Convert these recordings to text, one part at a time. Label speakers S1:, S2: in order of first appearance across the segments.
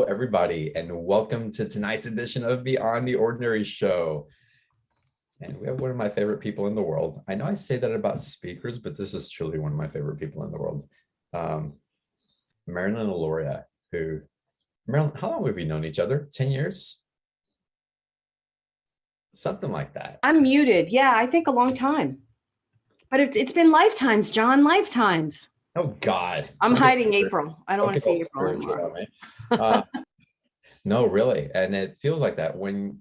S1: everybody, and welcome to tonight's edition of Beyond the Ordinary Show. And we have one of my favorite people in the world. I know I say that about speakers, but this is truly one of my favorite people in the world. Marilyn and Alauria, Marilyn, how long have we known each other? 10 years? Something like that.
S2: I'm muted. Yeah, I think a long time. But it's been lifetimes, John, lifetimes.
S1: Oh, God.
S2: I'm hiding April. I don't want to see April anymore.
S1: No, really. And it feels like that when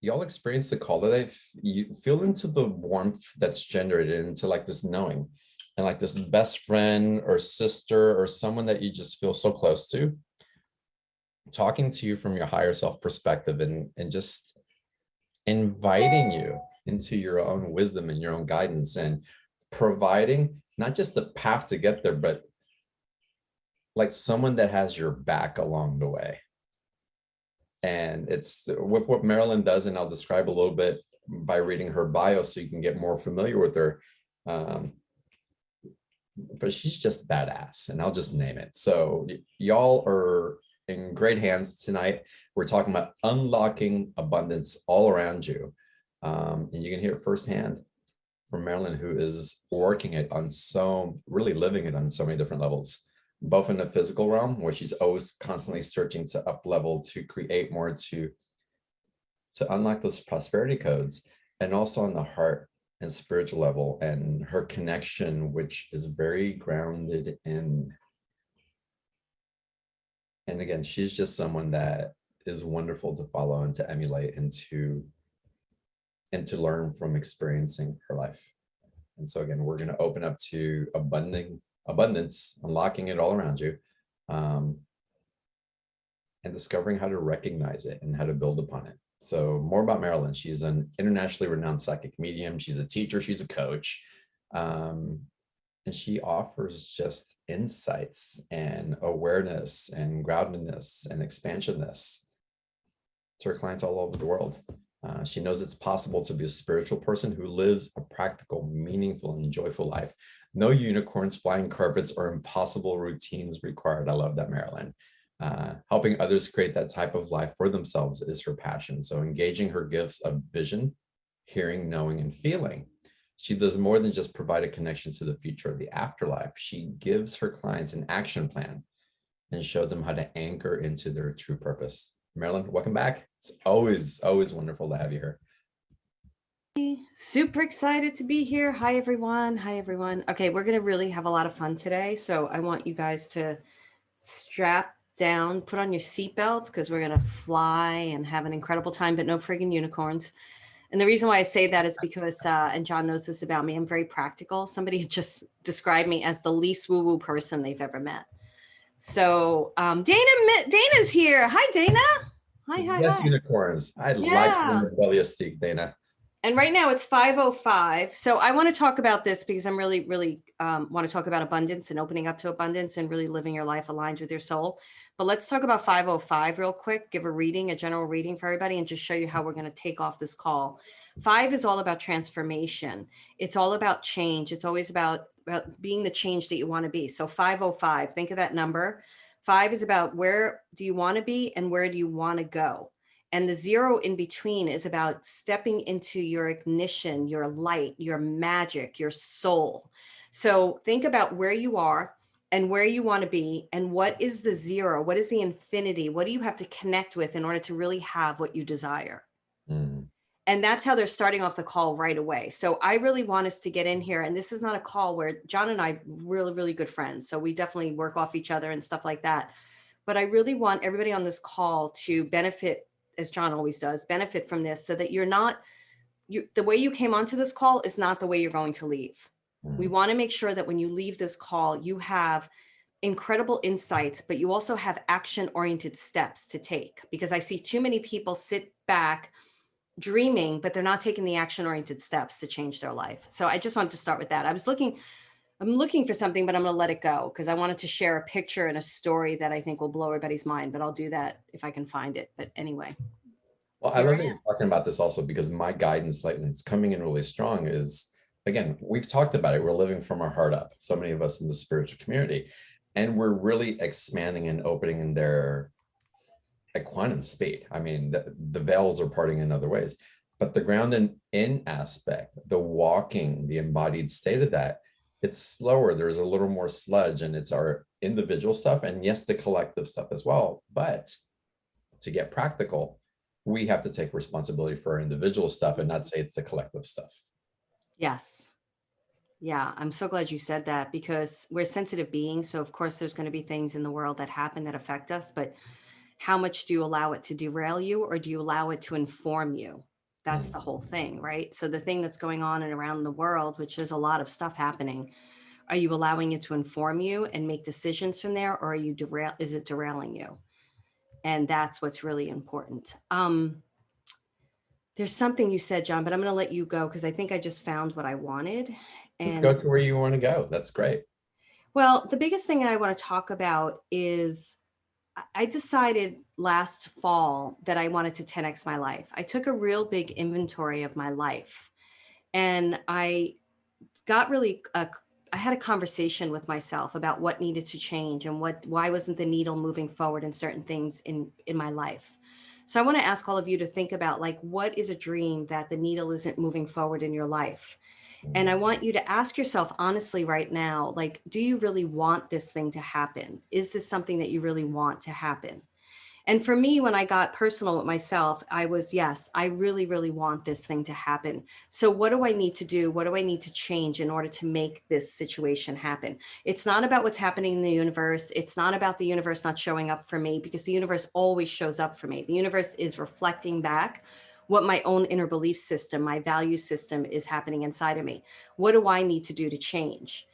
S1: y'all experience the call today, you feel into the warmth that's generated into like this knowing and like this best friend or sister or someone that you just feel so close to, talking to you from your higher self perspective and just inviting you into your own wisdom and your own guidance and providing not just the path to get there, but like someone that has your back along the way. And it's with what Marilyn does, and I'll describe a little bit by reading her bio so you can get more familiar with her. But she's just badass, and I'll just name it. So y'all are in great hands tonight. We're talking about unlocking abundance all around you. And you can hear it firsthand from Marilyn, who is working it on really living it on so many different levels, both in the physical realm, where she's always constantly searching to up level, to create more, to unlock those prosperity codes, and also on the heart and spiritual level, and her connection, which is very grounded in. And again, she's just someone that is wonderful to follow and to emulate and to learn from experiencing her life. And so again, we're going to open up to abundance, unlocking it all around you, and discovering how to recognize it and how to build upon it. So more about Marilyn. She's an internationally renowned psychic medium. She's a teacher. She's a coach. And she offers just insights and awareness and groundedness and expansionness to her clients all over the world. She knows it's possible to be a spiritual person who lives a practical, meaningful, and joyful life. No unicorns, flying carpets, or impossible routines required. I love that, Marilyn. Helping others create that type of life for themselves is her passion. So engaging her gifts of vision, hearing, knowing, and feeling. She does more than just provide a connection to the future or the afterlife. She gives her clients an action plan and shows them how to anchor into their true purpose. Marilyn, welcome back. It's always wonderful to have you here.
S2: Super excited to be here. Hi, everyone. Okay, we're going to really have a lot of fun today. So I want you guys to strap down, put on your seatbelts, because we're going to fly and have an incredible time, but no friggin' unicorns. And the reason why I say that is because, and John knows this about me, I'm very practical. Somebody just described me as the least woo-woo person they've ever met. So Dana's here. Hi, Dana. Hi.
S1: Yes, unicorns. I like your rebellious steak, Dana.
S2: And right now it's 5:05. So I want to talk about this because I'm really want to talk about abundance and opening up to abundance and really living your life aligned with your soul. But let's talk about 5:05 real quick, give a general reading for everybody, and just show you how we're going to take off this call. 5 is all about transformation. It's all about change. It's always about being the change that you want to be. So 5:05, think of that number. 5 is about where do you want to be and where do you want to go? And the 0 in between is about stepping into your ignition, your light, your magic, your soul. So think about where you are and where you want to be, and what is the 0? What is the infinity? What do you have to connect with in order to really have what you desire? And that's how they're starting off the call right away. So I really want us to get in here. And this is not a call where John and I are really, really good friends. So we definitely work off each other and stuff like that. But I really want everybody on this call to benefit, as John always does, benefit from this so that the way you came onto this call is not the way you're going to leave. We want to make sure that when you leave this call, you have incredible insights, but you also have action-oriented steps to take, because I see too many people sit back dreaming, but they're not taking the action-oriented steps to change their life. So I just wanted to start with that. I'm looking for something, but I'm going to let it go because I wanted to share a picture and a story that I think will blow everybody's mind, but I'll do that if I can find it. But anyway.
S1: Well, I love that you're talking about this also, because my guidance lately, it's coming in really strong, is, again, we've talked about it. We're living from our heart up, so many of us in the spiritual community. and we're really expanding and opening in their at quantum speed. I mean, the veils are parting in other ways, but the grounded in aspect, the walking, the embodied state of that, it's slower. There's a little more sludge, and it's our individual stuff, and yes, the collective stuff as well. But to get practical, we have to take responsibility for our individual stuff and not say it's the collective stuff.
S2: Yes. Yeah, I'm so glad you said that because we're sensitive beings. So, of course, there's going to be things in the world that happen that affect us. But how much do you allow it to derail you, or do you allow it to inform you? That's the whole thing, right? So, the thing that's going on and around the world, which there's a lot of stuff happening, are you allowing it to inform you and make decisions from there, or are you is it derailing you? And that's what's really important. There's something you said, John, but I'm going to let you go because I think I just found what I wanted.
S1: Let's
S2: And
S1: go to where you want to go. That's great.
S2: well, the biggest thing I want to talk about is I decided last fall that I wanted to 10x my life. I took a real big inventory of my life, and I got really I had a conversation with myself about what needed to change and why wasn't the needle moving forward in certain things in my life. So I want to ask all of you to think about, like, what is a dream that the needle isn't moving forward in your life? And I want you to ask yourself honestly right now, like, do you really want this thing to happen? Is this something that you really want to happen? And for me, when I got personal with myself, I was, yes, I really, really want this thing to happen. So what do I need to do? What do I need to change in order to make this situation happen? It's not about what's happening in the universe. It's not about the universe not showing up for me, because the universe always shows up for me. The universe is reflecting back what my own inner belief system, my value system is happening inside of me. What do I need to do to change?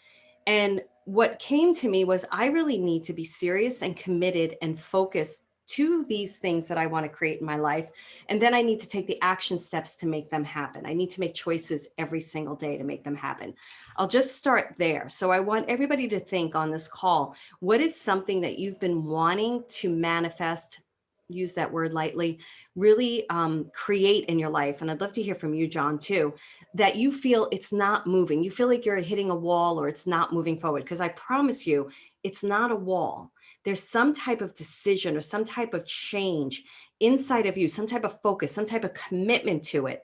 S2: And what came to me was I really need to be serious and committed and focused to these things that I want to create in my life. And then I need to take the action steps to make them happen. I need to make choices every single day to make them happen. I'll just start there. So I want everybody to think on this call, what is something that you've been wanting to manifest, use that word lightly, really create in your life? And I'd love to hear from you, John, too, that you feel it's not moving. You feel like you're hitting a wall or it's not moving forward. Because I promise you, it's not a wall. There's some type of decision or some type of change inside of you, some type of focus, some type of commitment to it,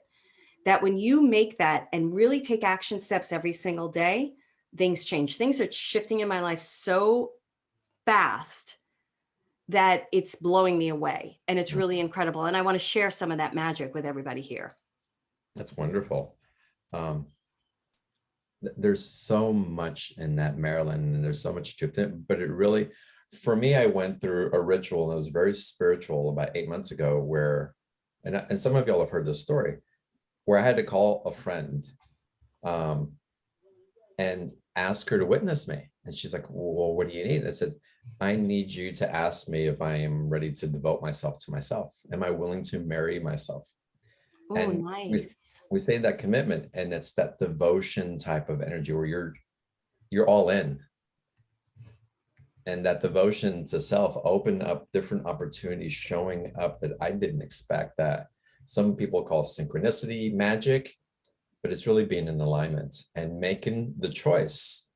S2: that when you make that and really take action steps every single day, things change. Things are shifting in my life so fast that it's blowing me away. And it's really incredible. And I want to share some of that magic with everybody here.
S1: That's wonderful. Um, there's so much in that, Marilyn, and there's so much truth in it, but it really, for me, I went through a ritual, and it was very spiritual about 8 months ago, where, and some of y'all have heard this story, where I had to call a friend um, and ask her to witness me. And she's like, well, what do you need? And I said, I need you to ask me if I am ready to devote myself to myself. Am I willing to marry myself?
S2: Oh,
S1: And
S2: nice.
S1: we say that commitment, and it's that devotion type of energy where you're all in. And that devotion to self opened up different opportunities showing up that I didn't expect, that some people call synchronicity, magic, but it's really being in alignment and making the choice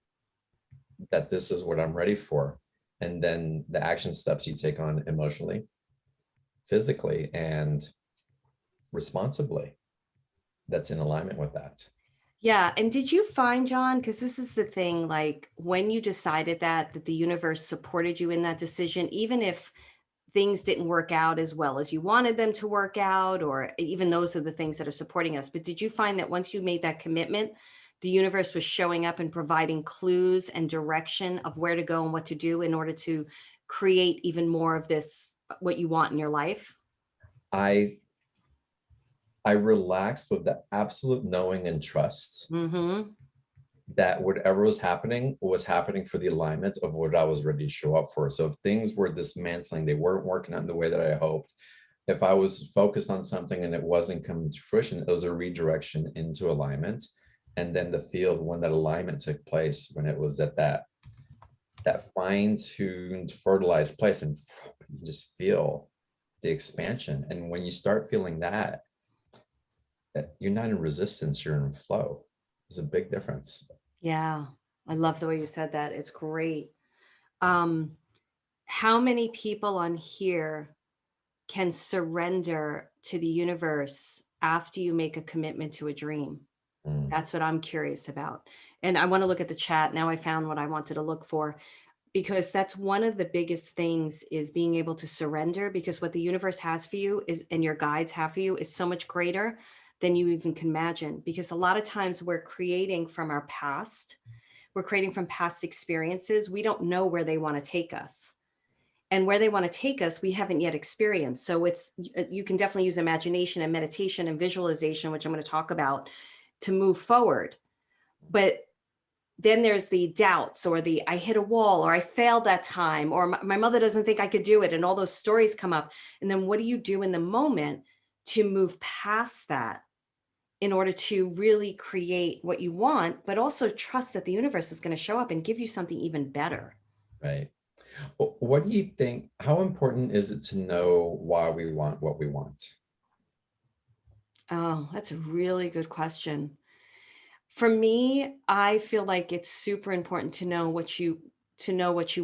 S1: that this is what I'm ready for. And then the action steps you take on emotionally, physically, and responsibly, that's in alignment with that.
S2: Yeah. And did you find, John, because this is the thing, like when you decided that the universe supported you in that decision, even if things didn't work out as well as you wanted them to work out, or even those are the things that are supporting us. But did you find that once you made that commitment, the universe was showing up and providing clues and direction of where to go and what to do in order to create even more of this, what you want in your life?
S1: I I relaxed with the absolute knowing and trust
S2: Mm-hmm.
S1: that whatever was happening for the alignment of what I was ready to show up for. So if things were dismantling, they weren't working out in the way that I hoped. If I was focused on something and it wasn't coming to fruition, it was a redirection into alignment. And then the field, when that alignment took place, when it was at that fine-tuned, fertilized place, and you just feel the expansion. And when you start feeling that, you're not in resistance, you're in flow. There's a big difference.
S2: Yeah. I love the way you said that. It's great. Um, how many people on here can surrender to the universe after you make a commitment to a dream?
S1: Mm,
S2: That's what I'm curious about. And I want to look at the chat. Now I found what I wanted to look for, because that's one of the biggest things, is being able to surrender, because what the universe has for you is, and your guides have for you, is so much greater than you even can imagine. Because a lot of times we're creating from our past, we're creating from past experiences. We don't know where they want to take us. And where they want to take us, we haven't yet experienced. So it's, you can definitely use imagination and meditation and visualization, which I'm going to talk about, to move forward. But then there's the doubts, or the I hit a wall, or I failed that time, or my mother doesn't think I could do it. And all those stories come up. And then what do you do in the moment to move past that, in order to really create what you want, but also trust that the universe is going to show up and give you something even better?
S1: right. What do you think? How important is it to know why we want what we want?
S2: Oh, that's a really good question. For me, I feel like it's super important to know what you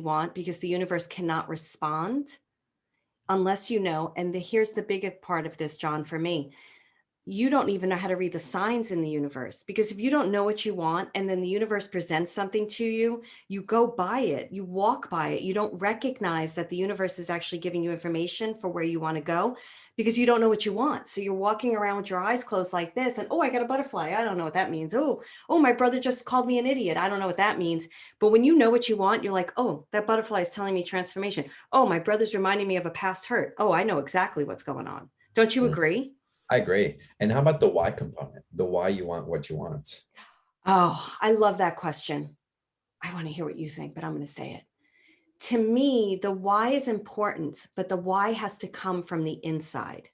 S2: want, because the universe cannot respond unless you know. And here's the biggest part of this, John, for me. You don't even know how to read the signs in the universe, because if you don't know what you want and then the universe presents something to you, you go by it, you walk by it, you don't recognize that the universe is actually giving you information for where you want to go, because you don't know what you want. So you're walking around with your eyes closed like this, and oh, I got a butterfly, I don't know what that means. Oh, my brother just called me an idiot, I don't know what that means. But when you know what you want, you're like, oh, that butterfly is telling me transformation. Oh, my brother's reminding me of a past hurt. Oh, I know exactly what's going on. Don't you
S1: Mm,
S2: agree?
S1: I agree. And how about the why component? The why you want what you want?
S2: Oh, I love that question. I want to hear what you think, but I'm going to say it. To me, the why is important, but the why has to come from the inside.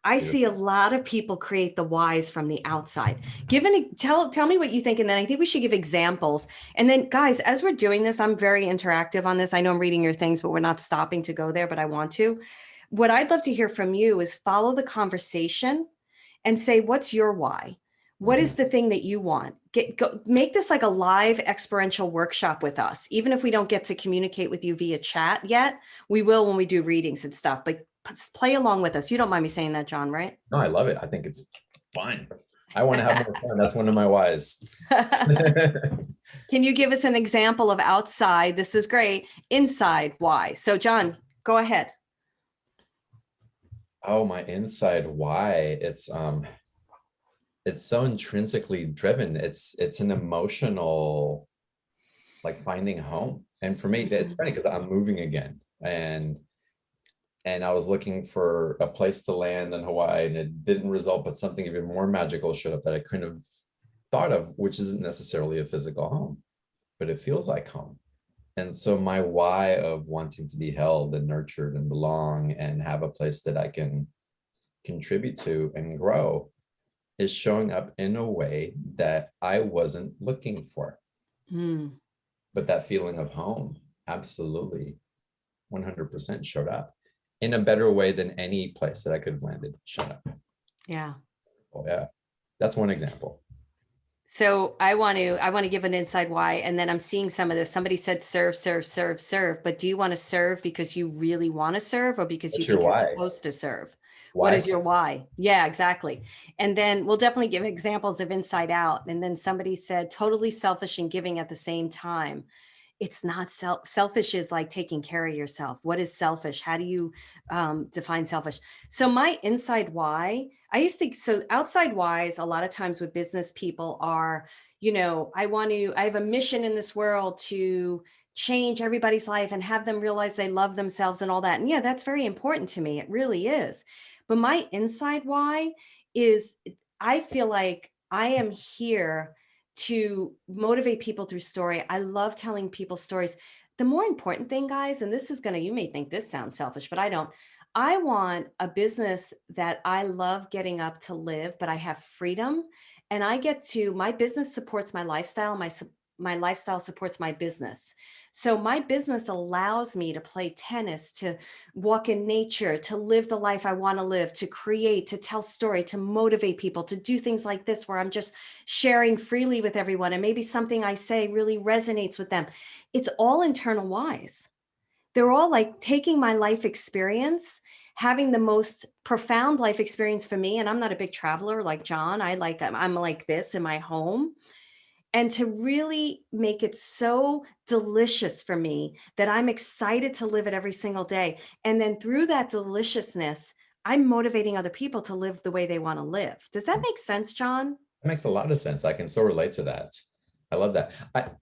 S2: I see a
S1: Beautiful.
S2: lot of people create the whys from the outside. Tell me what you think, and then I think we should give examples. And then, guys, as we're doing this, I'm very interactive on this. I know I'm reading your things, but we're not stopping to go there, but I want to. What I'd love to hear from you is follow the conversation and say, what's your why? What is
S1: Mhm.
S2: the thing that you want? Make this like a live experiential workshop with us. Even if we don't get to communicate with you via chat yet, we will when we do readings and stuff. But play along with us. You don't mind me saying that, John, right?
S1: No, I love it. I think it's fun. I want to have more fun. That's one of my whys.
S2: Can you give us an example of outside? This is great. Inside, why? So, John, go ahead.
S1: Oh, my inside why. It's so intrinsically driven. It's an emotional, like finding home. And for me, it's funny because I'm moving again. And I was looking for a place to land in Hawaii, and it didn't result, but something even more magical showed up that I couldn't have thought of, which isn't necessarily a physical home, but it feels like home. And so my why of wanting to be held and nurtured and belong and have a place that I can contribute to and grow is showing up in a way that I wasn't looking for.
S2: Mm,
S1: But that feeling of home absolutely 100% showed up in a better way than any place that I could have landed showed up.
S2: yeah.
S1: Oh yeah, that's one example.
S2: So I want to give an inside why, and then I'm seeing some of this. Somebody said serve, serve, serve, serve. But do you want to serve because you really want to serve, or because you
S1: What's your
S2: think you're
S1: why?
S2: supposed to serve? What
S1: Why?
S2: is your why? Yeah, exactly. And then we'll definitely give examples of inside out. And then somebody said totally selfish and giving at the same time. It's not selfish is like taking care of yourself. What is selfish? How do you define selfish? So my inside why, I used to, so outside whys, a lot of times with business people are, I have a mission in this world to change everybody's life and have them realize they love themselves and all that. And yeah, that's very important to me. It really is. But my inside why is, I feel like I am here to motivate people through story. I love telling people stories. The more important thing, guys, and this is going to, you may think this sounds selfish, but I don't. I want a business that I love getting up to live, but I have freedom, and I get to, my business supports my lifestyle, my lifestyle supports my business. So my business allows me to play tennis, to walk in nature, to live the life I want to live, to create, to tell story, to motivate people, to do things like this where I'm just sharing freely with everyone. And maybe something I say really resonates with them. It's all internal wise. They're all like taking my life experience, having the most profound life experience for me. And I'm not a big traveler like John. I'm like this in my home. And to really make it so delicious for me that I'm excited to live it every single day. And then through that deliciousness, I'm motivating other people to live the way they want to live. Does that make sense, John?
S1: That makes a lot of sense. I can so relate to that. I love that.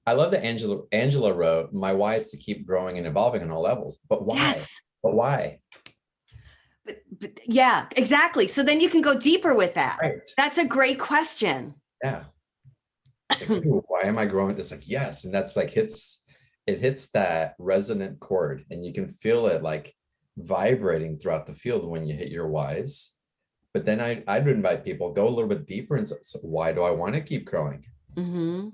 S1: I love that Angela wrote, my why is to keep growing and evolving on all levels. But why?
S2: Yes.
S1: But why?
S2: But yeah, exactly. So then you can go deeper with that.
S1: Right.
S2: That's a great question.
S1: Yeah. Like, ooh, why am I growing this? Like, yes. And that's like it hits that resonant chord, and you can feel it like vibrating throughout the field when you hit your whys. But then I'd invite people, go a little bit deeper and say, so why do I want to keep growing?
S2: Mm-hmm.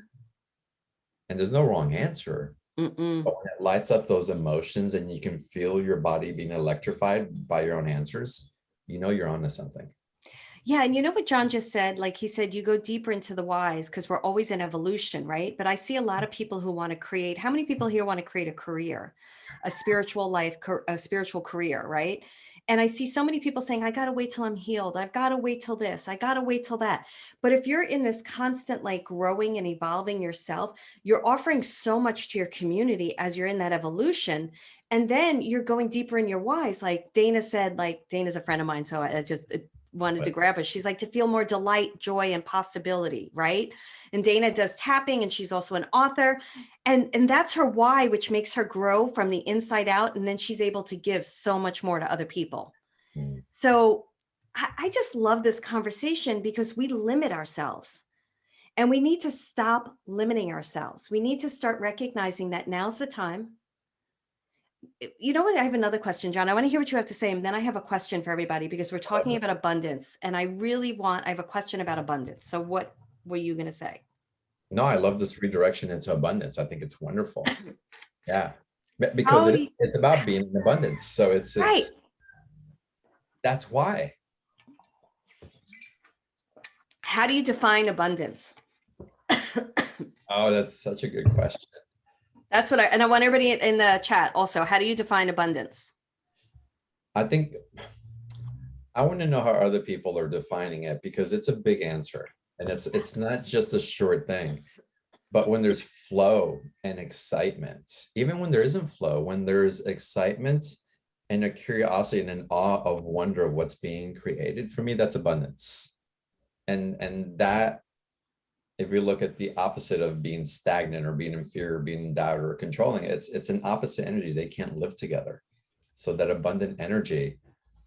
S1: And there's no wrong answer.
S2: Mm-mm.
S1: But when it lights up those emotions and you can feel your body being electrified by your own answers, you know you're onto something.
S2: Yeah. And you know what John just said? Like he said, you go deeper into the whys because we're always in evolution, right? But I see a lot of people who want to create, how many people here want to create a career, a spiritual life, a spiritual career, right? And I see so many people saying, I got to wait till I'm healed. I've got to wait till this. I got to wait till that. But if you're in this constant, like growing and evolving yourself, you're offering so much to your community as you're in that evolution. And then you're going deeper in your whys. Like Dana said, like Dana's a friend of mine. So I just wanted to grab her. She's like, to feel more delight, joy, and possibility, right? And Dana does tapping, and she's also an author. And that's her why, which makes her grow from the inside out. And then she's able to give so much more to other people.
S1: Mm.
S2: So I just love this conversation because we limit ourselves. And we need to stop limiting ourselves. We need to start recognizing that now's the time. You know what? I have another question, John. I want to hear what you have to say. And then I have a question for everybody because we're talking about abundance. And I have a question about abundance. So what were you going to say?
S1: No, I love this redirection into abundance. I think it's wonderful. Yeah. Because
S2: How do you,
S1: it's about being in abundance. So
S2: right.
S1: That's why.
S2: How do you define abundance?
S1: Oh, that's such a good question.
S2: That's what I want everybody in the chat also. How do you define abundance?
S1: I think I want to know how other people are defining it, because it's a big answer, and it's not just a short thing. But when there's flow and excitement, even when there isn't flow, when there's excitement and a curiosity and an awe of wonder of what's being created, for me, that's abundance. And that, if we look at the opposite of being stagnant or being in fear or being in doubt or controlling, it's an opposite energy. They can't live together. So that abundant energy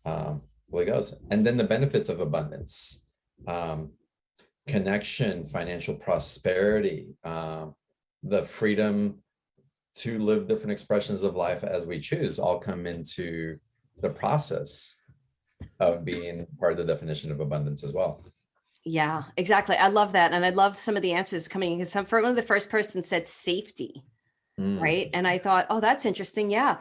S1: really goes. And then the benefits of abundance, connection, financial prosperity, the freedom to live different expressions of life as we choose, all come into the process of being part of the definition of abundance as well.
S2: Yeah, exactly. I love that. And I love some of the answers coming in, because one of the first person said safety, right? And I thought, oh, that's interesting. Yeah.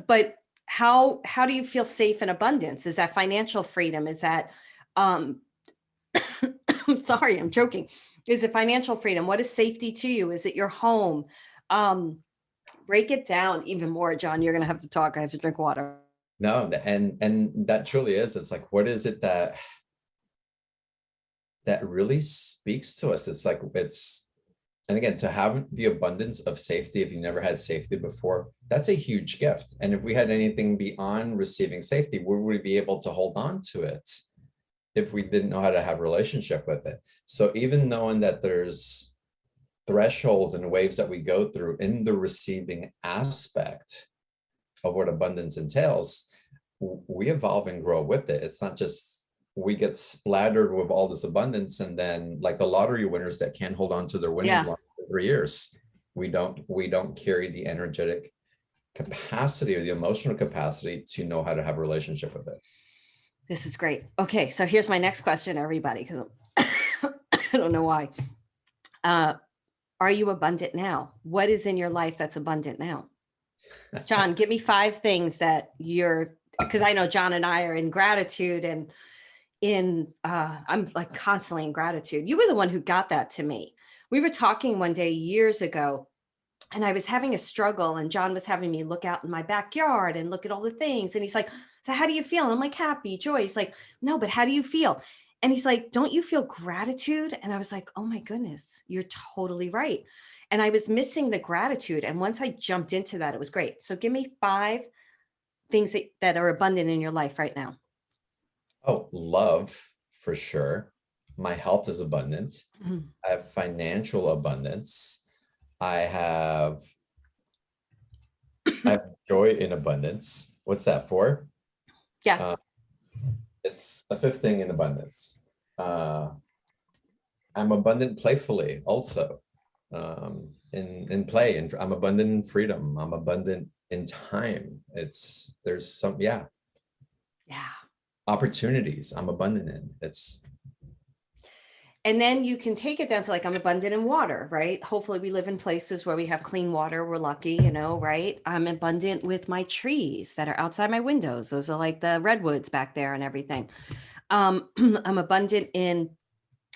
S2: But how do you feel safe in abundance? Is that financial freedom? Is that, I'm sorry, I'm joking. Is it financial freedom? What is safety to you? Is it your home? Break it down even more, John. You're going to have to talk. I have to drink water.
S1: No, and that truly is. It's like, what is it that really speaks to us? It's like, and again, to have the abundance of safety, if you never had safety before, that's a huge gift. And if we had anything beyond receiving safety, would we be able to hold on to it if we didn't know how to have a relationship with it? So even knowing that there's thresholds and waves that we go through in the receiving aspect of what abundance entails, we evolve and grow with it. It's not just we get splattered with all this abundance, and then like the lottery winners that can't hold on to their winnings long for 3 years, we don't carry the energetic capacity or the emotional capacity to know how to have a relationship with it.
S2: This is great. Okay, so here's my next question, everybody, because I don't know why. Are you abundant now? What is in your life that's abundant now? John, give me 5 things that you're, because I know John and I are in gratitude and I'm like constantly in gratitude. You were the one who got that to me. We were talking one day years ago and I was having a struggle and John was having me look out in my backyard and look at all the things. And he's like, so how do you feel? And I'm like, happy, joy. He's like, no, but how do you feel? And he's like, don't you feel gratitude? And I was like, oh my goodness, you're totally right. And I was missing the gratitude. And once I jumped into that, it was great. So give me 5 things that are abundant in your life right now.
S1: Oh, love for sure. My health is abundant.
S2: Mhm.
S1: I have financial abundance. I have joy in abundance. What's that for?
S2: Yeah.
S1: Uh, it's a 5th thing in abundance. I'm abundant playfully also. In play, and I'm abundant in freedom. I'm abundant in time. There's some, yeah,
S2: Yeah.
S1: opportunities I'm abundant in.
S2: And then you can take it down to like, I'm abundant in water, right? Hopefully we live in places where we have clean water. We're lucky, right? I'm abundant with my trees that are outside my windows. Those are like the redwoods back there and everything. I'm abundant in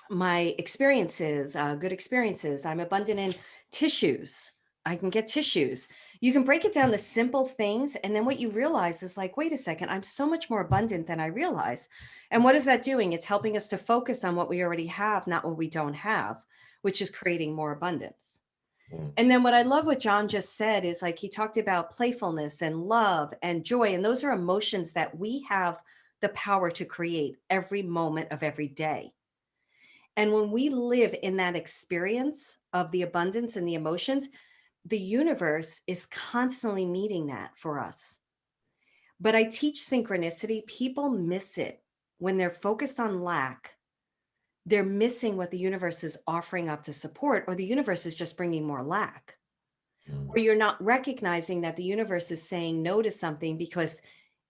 S2: my experiences, good experiences. I'm abundant in tissues. I can get tissues. You can break it down to simple things. And then what you realize is like, wait a second, I'm so much more abundant than I realize. And what is that doing? It's helping us to focus on what we already have, not what we don't have, which is creating more abundance.
S1: Mm.
S2: And then what I love what John just said is like, he talked about playfulness and love and joy. And those are emotions that we have the power to create every moment of every day. And when we live in that experience of the abundance and the emotions, the universe is constantly meeting that for us. But I teach synchronicity. People miss it when they're focused on lack. They're missing what the universe is offering up to support, or the universe is just bringing more lack.
S1: Mm.
S2: Or you're not recognizing that the universe is saying no to something because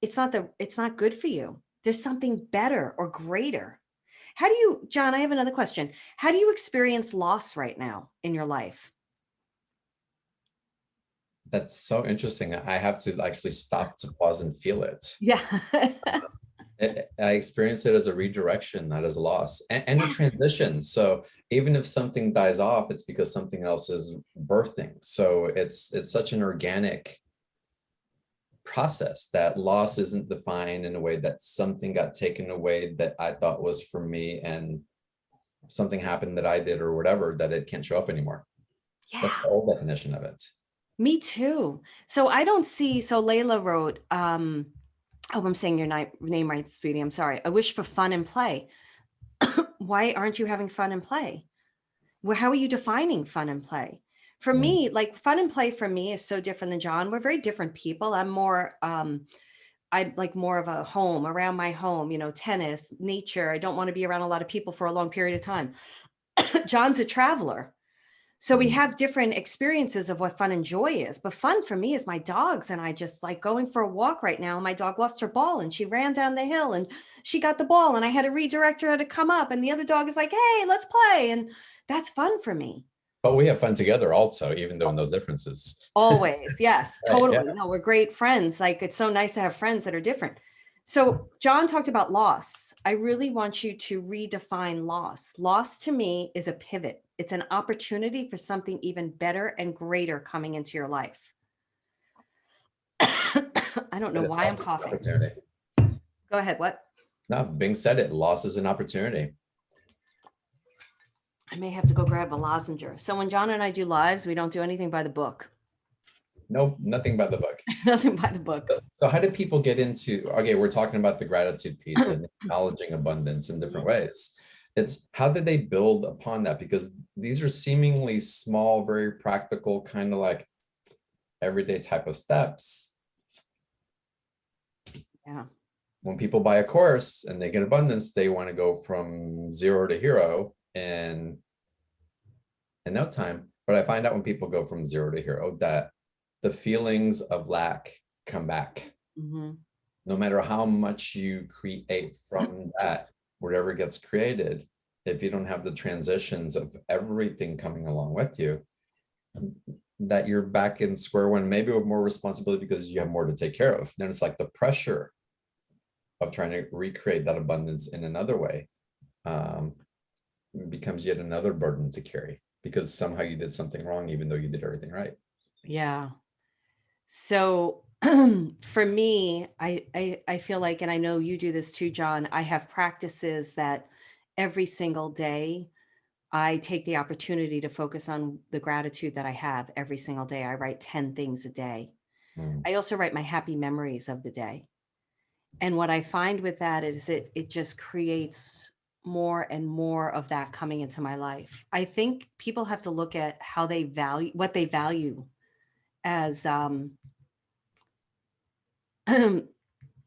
S2: it's not good for you. There's something better or greater. How do you, John, I have another question. How do you experience loss right now in your life?
S1: That's so interesting. I have to actually stop to pause and feel it.
S2: Yeah.
S1: I experience it as a redirection, not as a loss, and a
S2: Yes.
S1: transition. So even if something dies off, it's because something else is birthing. So it's such an organic process that loss isn't defined in a way that something got taken away that I thought was for me, and something happened that I did or whatever, that it can't show up anymore. That's
S2: Yeah.
S1: the old definition of it.
S2: Me too. So I don't see, so Layla wrote, I hope I'm saying your name right, sweetie. I'm sorry. A wish for fun and play. Why aren't you having fun and play? Well, how are you defining fun and play? For
S1: Mm.
S2: me, like fun and play for me is so different than John. We're very different people. I'm more, I like more of a home around my home, tennis, nature. I don't want to be around a lot of people for a long period of time. John's a traveler. So we
S1: Mm.
S2: have different experiences of what fun and joy is. But fun for me is my dogs. And I just like going for a walk right now. My dog lost her ball and she ran down the hill and she got the ball and I had to redirect her to come up. And the other dog is like, hey, let's play. And that's fun for me.
S1: But we have fun together also, even though in those differences.
S2: Always. Yes,
S1: Right. Yeah.
S2: totally. No, we're great friends. Like it's so nice to have friends that are different. So John talked about loss. I really want you to redefine loss. Loss to me is a pivot. It's an opportunity for something even better and greater coming into your life. I don't know why I'm
S1: Loss is an
S2: coughing.
S1: opportunity.
S2: Go ahead. What?
S1: No, Bing said it. Loss is an opportunity.
S2: I may have to go grab a lozenge. So when John and I do lives, we don't do anything by the book.
S1: Nope, nothing by the book.
S2: Nothing by the book.
S1: So how did people get into, okay, we're talking about the gratitude piece and acknowledging abundance in different ways. It's how did they build upon that? Because these are seemingly small, very practical, kind of like everyday type of steps.
S2: Yeah.
S1: When people buy a course and they get abundance, they want to go from 0 to hero in no time. But I find out when people go from 0 to hero that the feelings of lack come back.
S2: Mm-hmm.
S1: No matter how much you create from that, whatever gets created, if you don't have the transitions of everything coming along with you, that you're back in square one, maybe with more responsibility because you have more to take care of. Then it's like the pressure of trying to recreate that abundance in another way um, becomes yet another burden to carry because somehow you did something wrong, even though you did everything right.
S2: Yeah. So for me, I feel like, and I know you do this too, John, I have practices that every single day I take the opportunity to focus on the gratitude that I have every single day. I write 10 things a day.
S1: Mm.
S2: I also write my happy memories of the day. And what I find with that is it just creates more and more of that coming into my life. I think people have to look at how they value what they value as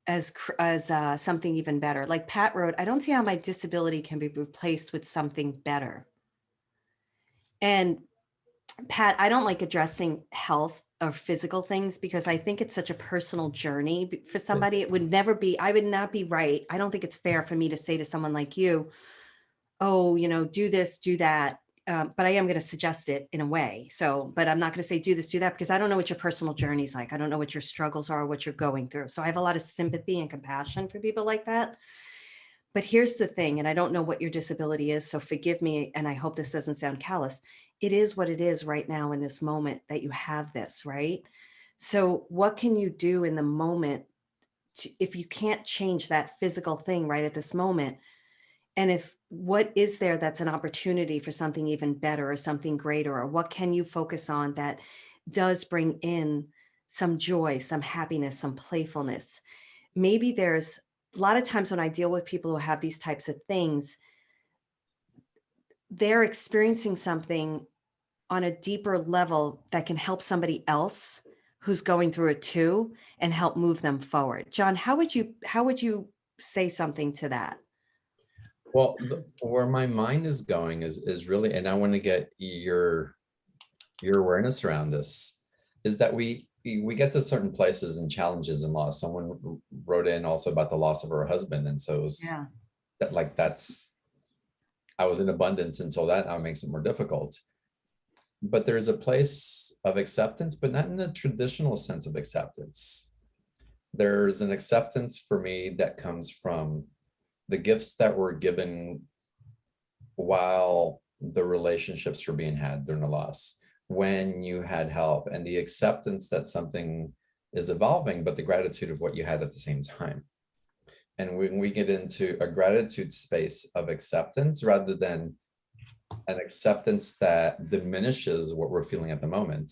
S2: as something even better. Like Pat wrote, I don't see how my disability can be replaced with something better. And Pat, I don't like addressing health or physical things because I think it's such a personal journey for somebody. It would never be, I would not be right. I don't think it's fair for me to say to someone like you, oh, do this, do that. But I am going to suggest it in a way. So, but I'm not going to say do this, do that, because I don't know what your personal journey is like. I don't know what your struggles are, what you're going through. So I have a lot of sympathy and compassion for people like that. But here's the thing, and I don't know what your disability is, so forgive me, and I hope this doesn't sound callous. It is what it is right now in this moment that you have this, right? So what can you do in the moment if you can't change that physical thing right at this moment? And if what is there that's an opportunity for something even better or something greater, or what can you focus on that does bring in some joy, some happiness, some playfulness? Maybe there's a lot of times when I deal with people who have these types of things, they're experiencing something on a deeper level that can help somebody else who's going through it too and help move them forward. John, how would you say something to that?
S1: Well, where my mind is going is really, and I want to get your awareness around this, is that we get to certain places and challenges and loss. Someone wrote in also about the loss of her husband, and so it was
S2: Yeah.
S1: that like that's I was in abundance until that now makes it more difficult. But there's a place of acceptance, but not in a traditional sense of acceptance. There's an acceptance for me that comes from the gifts that were given while the relationships were being had during the loss, when you had help, and the acceptance that something is evolving, but the gratitude of what you had at the same time. And when we get into a gratitude space of acceptance rather than an acceptance that diminishes what we're feeling at the moment,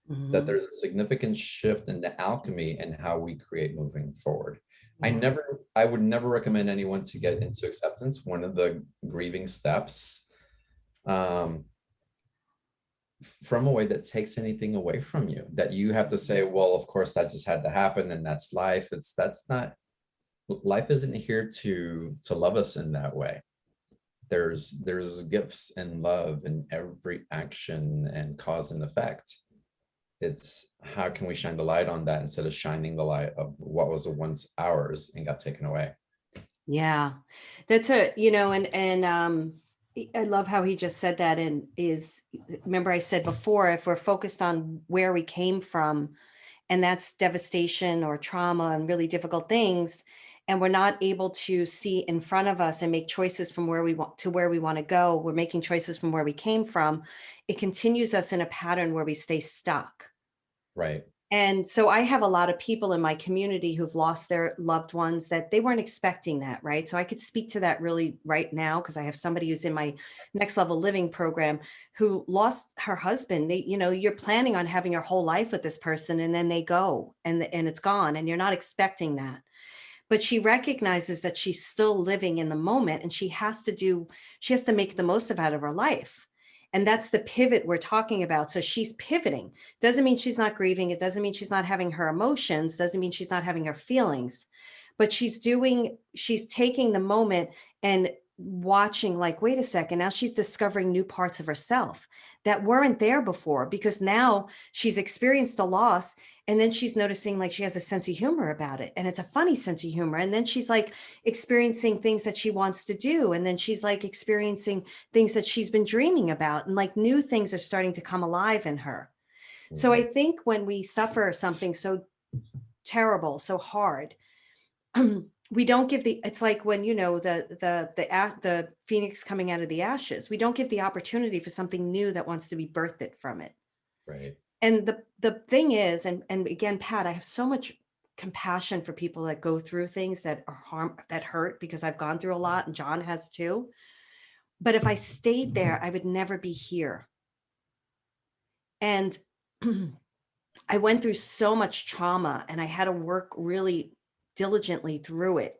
S1: that
S2: Mhm.
S1: there's a significant shift in the alchemy and how we create moving forward.
S2: Yeah.
S1: I would never recommend anyone to get into acceptance. One of the grieving steps um, from a way that takes anything away from you, that you have to say, well, of course that just had to happen and that's life. That's not, life isn't here to love us in that way. There's gifts and love in every action and cause and effect. It's how can we shine the light on that instead of shining the light of what was once ours and got taken away.
S2: Yeah. That's I love how he just said that, and remember I said before, if we're focused on where we came from, and that's devastation or trauma and really difficult things, and we're not able to see in front of us and make choices from where we want to go, we're making choices from where we came from, it continues us in a pattern where we stay stuck.
S1: Right.
S2: And so I have a lot of people in my community who've lost their loved ones that they weren't expecting that, right? So I could speak to that really right now because I have somebody who's in my next level living program who lost her husband. You're planning on having your whole life with this person and then they go and it's gone and you're not expecting that. But she recognizes that she's still living in the moment and she has to make the most out of her life. And that's the pivot we're talking about. So she's pivoting. Doesn't mean she's not grieving. It doesn't mean she's not having her emotions. Doesn't mean she's not having her feelings. But she's taking the moment and watching like, wait a second, now she's discovering new parts of herself that weren't there before, because now she's experienced a loss, and then she's noticing like she has a sense of humor about it, and it's a funny sense of humor, and then she's like experiencing things that she wants to do, and then she's like experiencing things that she's been dreaming about, and like new things are starting to come alive in her. So I think when we suffer something so terrible, so hard, we don't give it's like when, you know, the phoenix coming out of the ashes, we don't give the opportunity for something new that wants to be birthed from it.
S1: Right.
S2: And the thing is, and again, Pat, I have so much compassion for people that go through things that are that hurt, because I've gone through a lot, and John has too. But if I stayed there, I would never be here. And I went through so much trauma, and I had to work really diligently through it.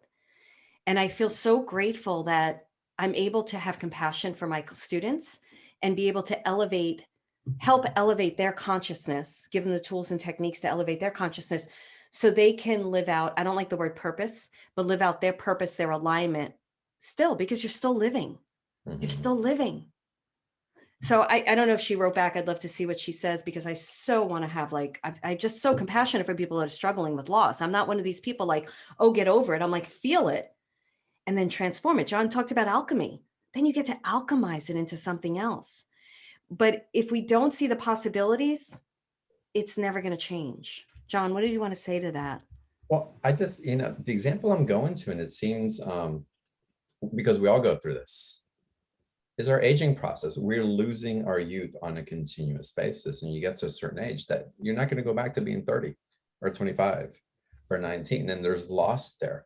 S2: And I feel so grateful that I'm able to have compassion for my students and be able to help elevate their consciousness, give them the tools and techniques to elevate their consciousness so they can live out, I don't like the word purpose, but live out their purpose, their alignment still, because you're still living. You're still living. So I don't know if she wrote back. I'd love to see what she says, because I so want to have like, I just so compassionate for people that are struggling with loss. I'm not one of these people like, oh, get over it. I'm like, feel it and then transform it. John talked about alchemy. Then you get to alchemize it into something else. But if we don't see the possibilities, it's never going to change. John, what do you want to say to that?
S1: Well, I just, the example I'm going to, and it seems, because we all go through this, is our aging process. We're losing our youth on a continuous basis. And you get to a certain age that you're not going to go back to being 30 or 25 or 19. And there's loss there,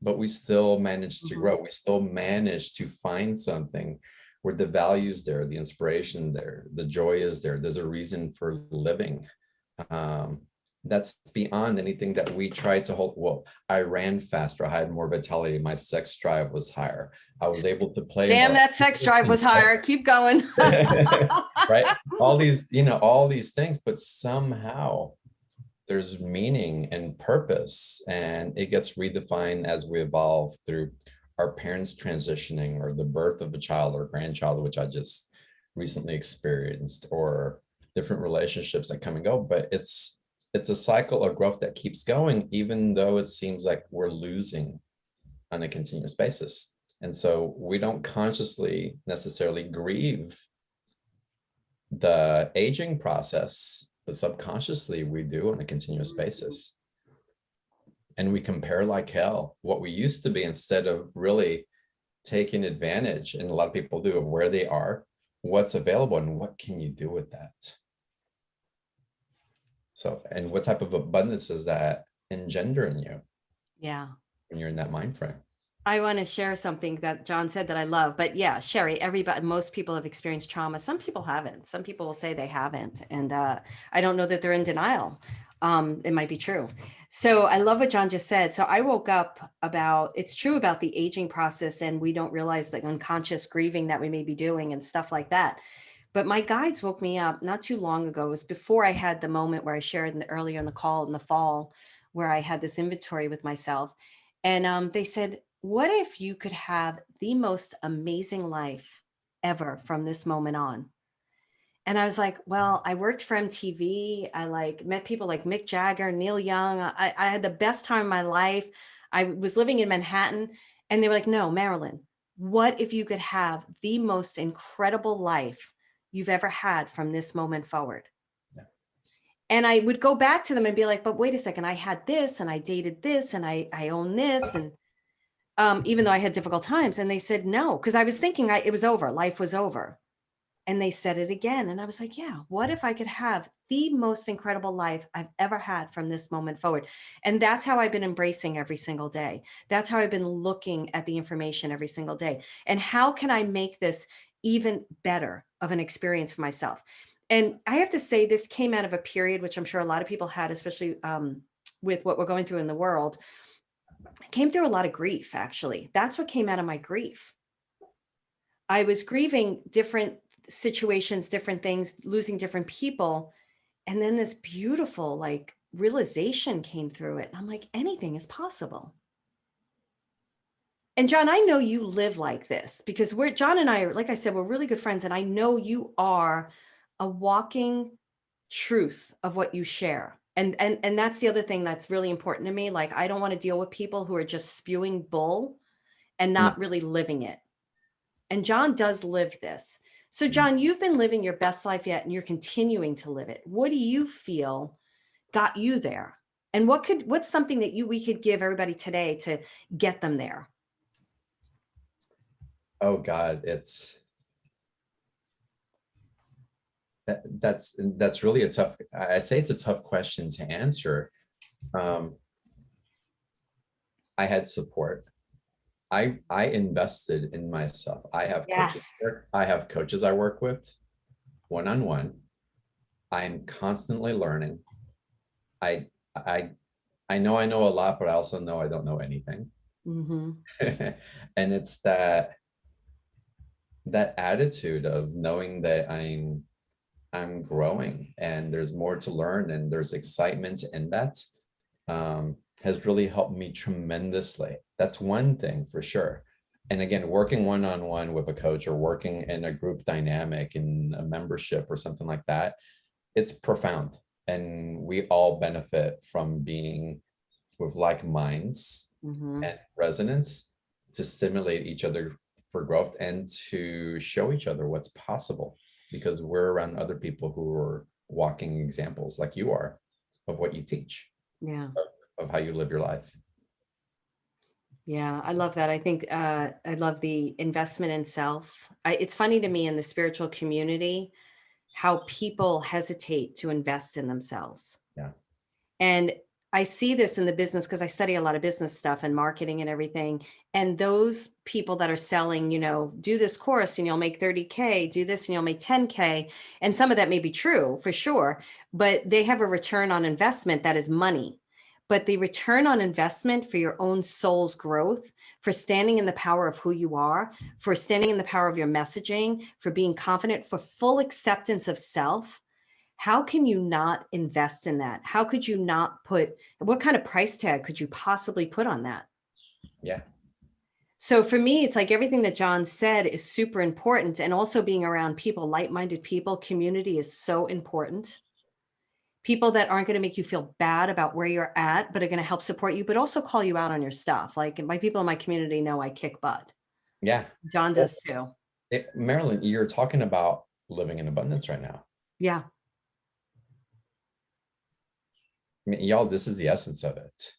S1: but we still manage to grow. We still manage to find something where the value's there, the inspiration there, the joy is there. There's a reason for living. That's beyond anything that we tried to hold. Well, I ran faster. I had more vitality. My sex drive was higher. I was able to play
S2: Damn,
S1: more.
S2: that sex drive was higher. Keep going.
S1: Right? All these things, but somehow there's meaning and purpose, and it gets redefined as we evolve through our parents transitioning, or the birth of a child or grandchild, which I just recently experienced, or different relationships that come and go. But it's a cycle of growth that keeps going, even though it seems like we're losing on a continuous basis. And so we don't consciously necessarily grieve the aging process, but subconsciously we do on a continuous basis. And we compare like hell what we used to be, instead of really taking advantage, and a lot of people do, of where they are, what's available, and what can you do with that. So, and what type of abundance does that engender in you?
S2: Yeah.
S1: When you're in that mind frame.
S2: I want to share something that John said that I love, but yeah, Sherry, most people have experienced trauma. Some people haven't. Some people will say they haven't. And I don't know that they're in denial. It might be true. So I love what John just said. So I woke up it's true about the aging process, and we don't realize the unconscious grieving that we may be doing and stuff like that. But my guides woke me up not too long ago. It was before I had the moment where I shared earlier in the call in the fall, where I had this inventory with myself. And they said, what if you could have the most amazing life ever from this moment on? And I was like, well, I worked for MTV. I met people like Mick Jagger, Neil Young. I had the best time of my life. I was living in Manhattan, and they were like, no, Marilyn, what if you could have the most incredible life you've ever had from this moment forward? Yeah. And I would go back to them and be like, but wait a second, I had this, and I dated this, and I own this. And even though I had difficult times, and they said no, because I was thinking it was over, life was over. And they said it again. And I was like, yeah, what if I could have the most incredible life I've ever had from this moment forward? And that's how I've been embracing every single day. That's how I've been looking at the information every single day. And how can I make this even better of an experience for myself? And I have to say, this came out of a period, which I'm sure a lot of people had, especially with what we're going through in the world. I came through a lot of grief, actually. That's what came out of my grief. I was grieving different situations, different things, losing different people. And then this beautiful realization came through it. And I'm like, anything is possible. And John, I know you live like this because John and I are, like I said, we're really good friends. And I know you are a walking truth of what you share. And that's the other thing that's really important to me. Like, I don't want to deal with people who are just spewing bull and
S1: No.
S2: not really living it. And John does live this. So John, you've been living your best life yet, and you're continuing to live it. What do you feel got you there? And what's something that we could give everybody today to get them there?
S1: Oh God, that's really a tough, I'd say it's a tough question to answer. I had support. I invested in myself.
S2: Yes.
S1: I have coaches I work with one-on-one. I'm constantly learning. I I I know a lot, but I also know I don't know anything.
S2: Mm-hmm.
S1: And it's that attitude of knowing that I'm growing and there's more to learn and there's excitement, and that has really helped me tremendously. That's one thing for sure. And again, working one-on-one with a coach or working in a group dynamic in a membership or something like that, it's profound. And we all benefit from being with like minds
S2: Mm-hmm.
S1: and resonance to stimulate each other for growth and to show each other what's possible, because we're around other people who are walking examples like you are of what you teach,
S2: Yeah.
S1: of how you live your life.
S2: Yeah, I love that. I think I love the investment in self. It's funny to me in the spiritual community how people hesitate to invest in themselves.
S1: Yeah.
S2: And I see this in the business because I study a lot of business stuff and marketing and everything. And those people that are selling, do this course and you'll make 30K, do this and you'll make 10K. And some of that may be true for sure, but they have a return on investment that is money. But the return on investment for your own soul's growth, for standing in the power of who you are, for standing in the power of your messaging, for being confident, for full acceptance of self, how can you not invest in that? How could you not what kind of price tag could you possibly put on that?
S1: Yeah.
S2: So for me, it's like everything that John said is super important. And also being around people, like-minded people, community is so important. People that aren't going to make you feel bad about where you're at, but are going to help support you, but also call you out on your stuff. Like my people in my community know I kick butt.
S1: Yeah.
S2: John
S1: Well,
S2: does too.
S1: Marilyn, you're talking about living in abundance right now.
S2: Yeah.
S1: I mean, y'all, this is the essence of it.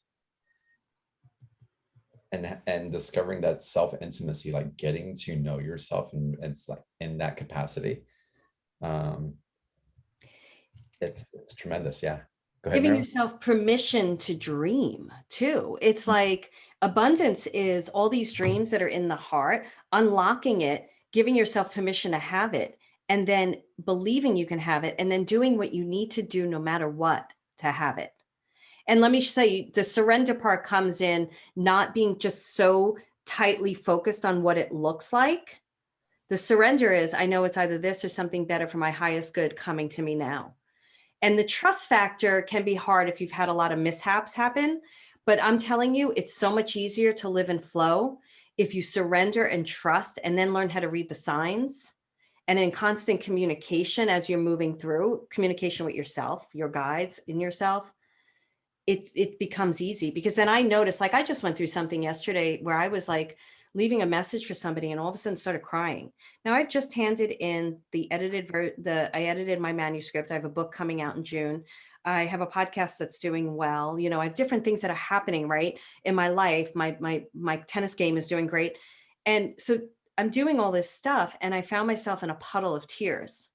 S1: And discovering that self-intimacy, like getting to know yourself, and it's like in that capacity. Um, it's tremendous. Yeah. Go ahead,
S2: Giving
S1: Marilyn.
S2: yourself permission to dream too. It's like abundance is all these dreams that are in the heart, unlocking it, giving yourself permission to have it, and then believing you can have it, and then doing what you need to do no matter what to have it. And let me say, the surrender part comes in not being just so tightly focused on what it looks like. The surrender is, I know it's either this or something better for my highest good coming to me now. And the trust factor can be hard if you've had a lot of mishaps happen. But I'm telling you, it's so much easier to live in flow if you surrender and trust and then learn how to read the signs. And in constant communication as you're moving through, communication with yourself, your guides, in yourself, it becomes easy. Because then I noticed, like I just went through something yesterday where I was like leaving a message for somebody and all of a sudden started crying. Now I've just handed in I edited my manuscript. I have a book coming out in June. I have a podcast that's doing well. I have different things that are happening right in my life. My tennis game is doing great. And so I'm doing all this stuff and I found myself in a puddle of tears.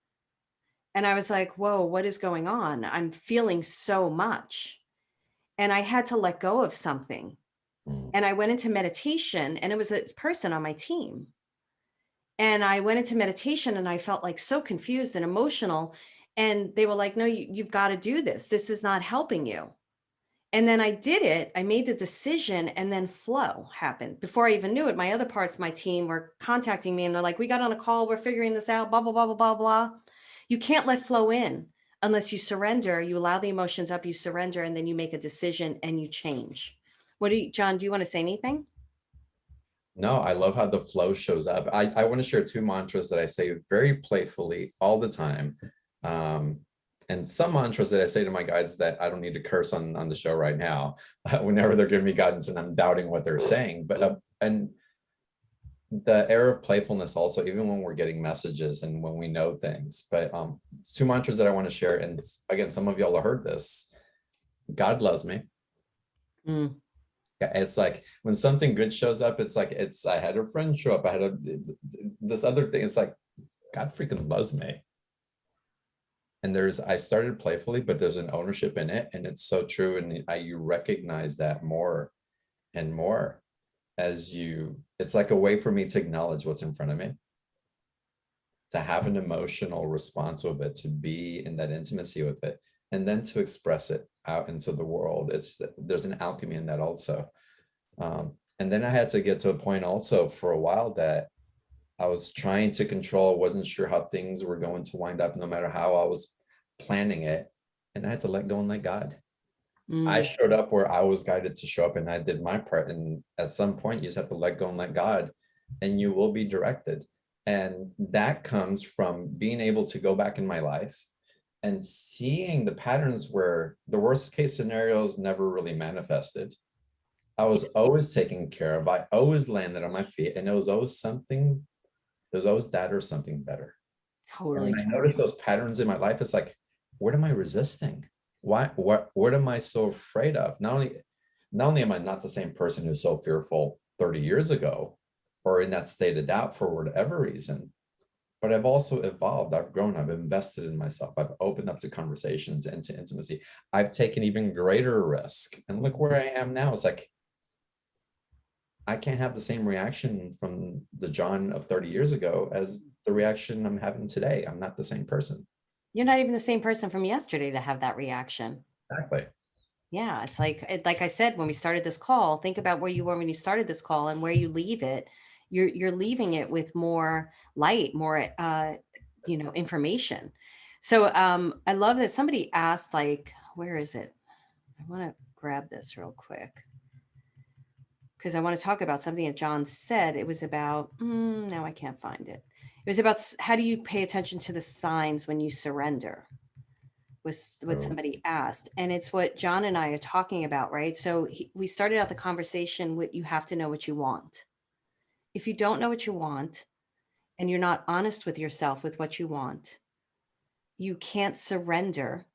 S2: And I was like, whoa, what is going on? I'm feeling so much. And I had to let go of something.
S1: Mm.
S2: And I went into meditation, and it was a person on my team. And I went into meditation and I felt like so confused and emotional. And they were like, no, you've got to do this. This is not helping you. And then I did it. I made the decision, and then flow happened. Before I even knew it, my other parts of my team were contacting me and they're like, we got on a call. We're figuring this out, blah, blah, blah, blah, blah, blah. You can't let flow in unless you surrender. You allow the emotions up, you surrender, and then you make a decision and you change. John, do you want to say anything?
S1: No, I love how the flow shows up. I want to share two mantras that I say very playfully all the time. Um, and some mantras that I say to my guides that I don't need to curse on the show right now, whenever they're giving me guidance and I'm doubting what they're saying. But and the air of playfulness also, even when we're getting messages and when we know things. But two mantras that I want to share, and again, some of y'all have heard this. God loves me.
S2: Mm.
S1: Yeah, it's like when something good shows up, it's like I had a friend show up, I had this other thing. It's like God freaking loves me. And I started playfully, but there's an ownership in it, and it's so true. And you recognize that more and more it's like a way for me to acknowledge what's in front of me, to have an emotional response with it, to be in that intimacy with it, and then to express it out into the world. There's an alchemy in that also. And then I had to get to a point also for a while that I was trying to control, wasn't sure how things were going to wind up, no matter how I was planning it. And I had to let go and let God. I
S2: Mm.
S1: showed up where I was guided to show up, and I did my part. And at some point, you just have to let go and let God, and you will be directed. And that comes from being able to go back in my life and seeing the patterns where the worst case scenarios never really manifested. I was always taken care of. I always landed on my feet, and it was always something, there's always that or something better. And
S2: Totally
S1: when I
S2: true.
S1: notice those patterns in my life, it's like, what am I resisting? Why, what am I so afraid of? Not only am I not the same person who's so fearful 30 years ago, or in that state of doubt for whatever reason, but I've also evolved. I've grown. I've invested in myself. I've opened up to conversations and to intimacy. I've taken even greater risk. And look where I am now. It's like, I can't have the same reaction from the John of 30 years ago as the reaction I'm having today. I'm not the same person.
S2: You're not even the same person from yesterday to have that reaction.
S1: Exactly.
S2: Yeah, it's like I said when we started this call, think about where you were when you started this call and where you leave it. You're leaving it with more light, more information. So I love that somebody asked, like, where is it? I want to grab this real quick because I want to talk about something that John said. It was about, now I can't find it. It was about how do you pay attention to the signs when you surrender? Was what
S1: So,
S2: somebody asked. And it's what John and I are talking about, right? So we started out the conversation with you have to know what you want. If you don't know what you want and you're not honest with yourself with what you want, you can't surrender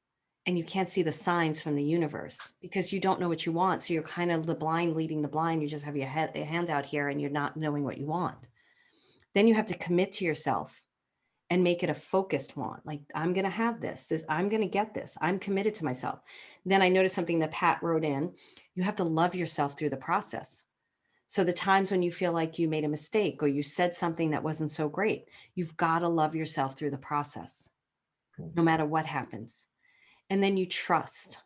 S2: and you can't see the signs from the universe because you don't know what you want. So you're kind of the blind leading the blind. You just have your hand out here and you're not knowing what you want. Then you have to commit to yourself and make it a focused want. Like, I'm going to have this, I'm going to get this. I'm committed to myself. Then I noticed something that Pat wrote in. You have to love yourself through the process. So the times when you feel like you made a mistake or you said something that wasn't so great, you've got to love yourself through the process, no matter what happens. And then you trust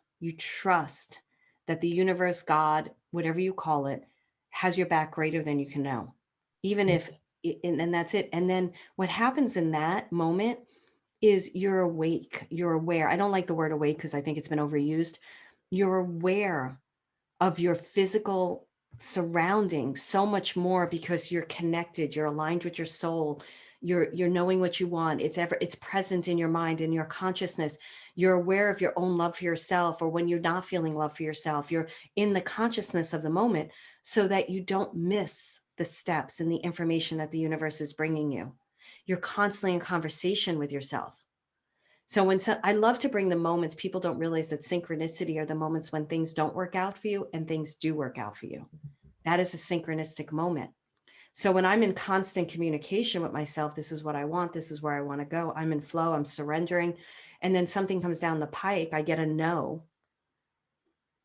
S2: that the universe, God, whatever you call it, has your back greater than you can know. Even if, and that's it. And then what happens in that moment is you're awake, you're aware. I don't like the word awake because I think it's been overused. You're aware of your physical surroundings so much more because you're connected, you're aligned with your soul, you're knowing what you want. It's present in your mind, in your consciousness. You're aware of your own love for yourself, or when you're not feeling love for yourself, you're in the consciousness of the moment so that you don't miss the steps and the information that the universe is bringing you. You're constantly in conversation with yourself. So I love to bring the moments, people don't realize that synchronicity are the moments when things don't work out for you and things do work out for you. That is a synchronistic moment. So when I'm in constant communication with myself, this is what I want, this is where I want to go, I'm in flow, I'm surrendering. And then something comes down the pike, I get a no.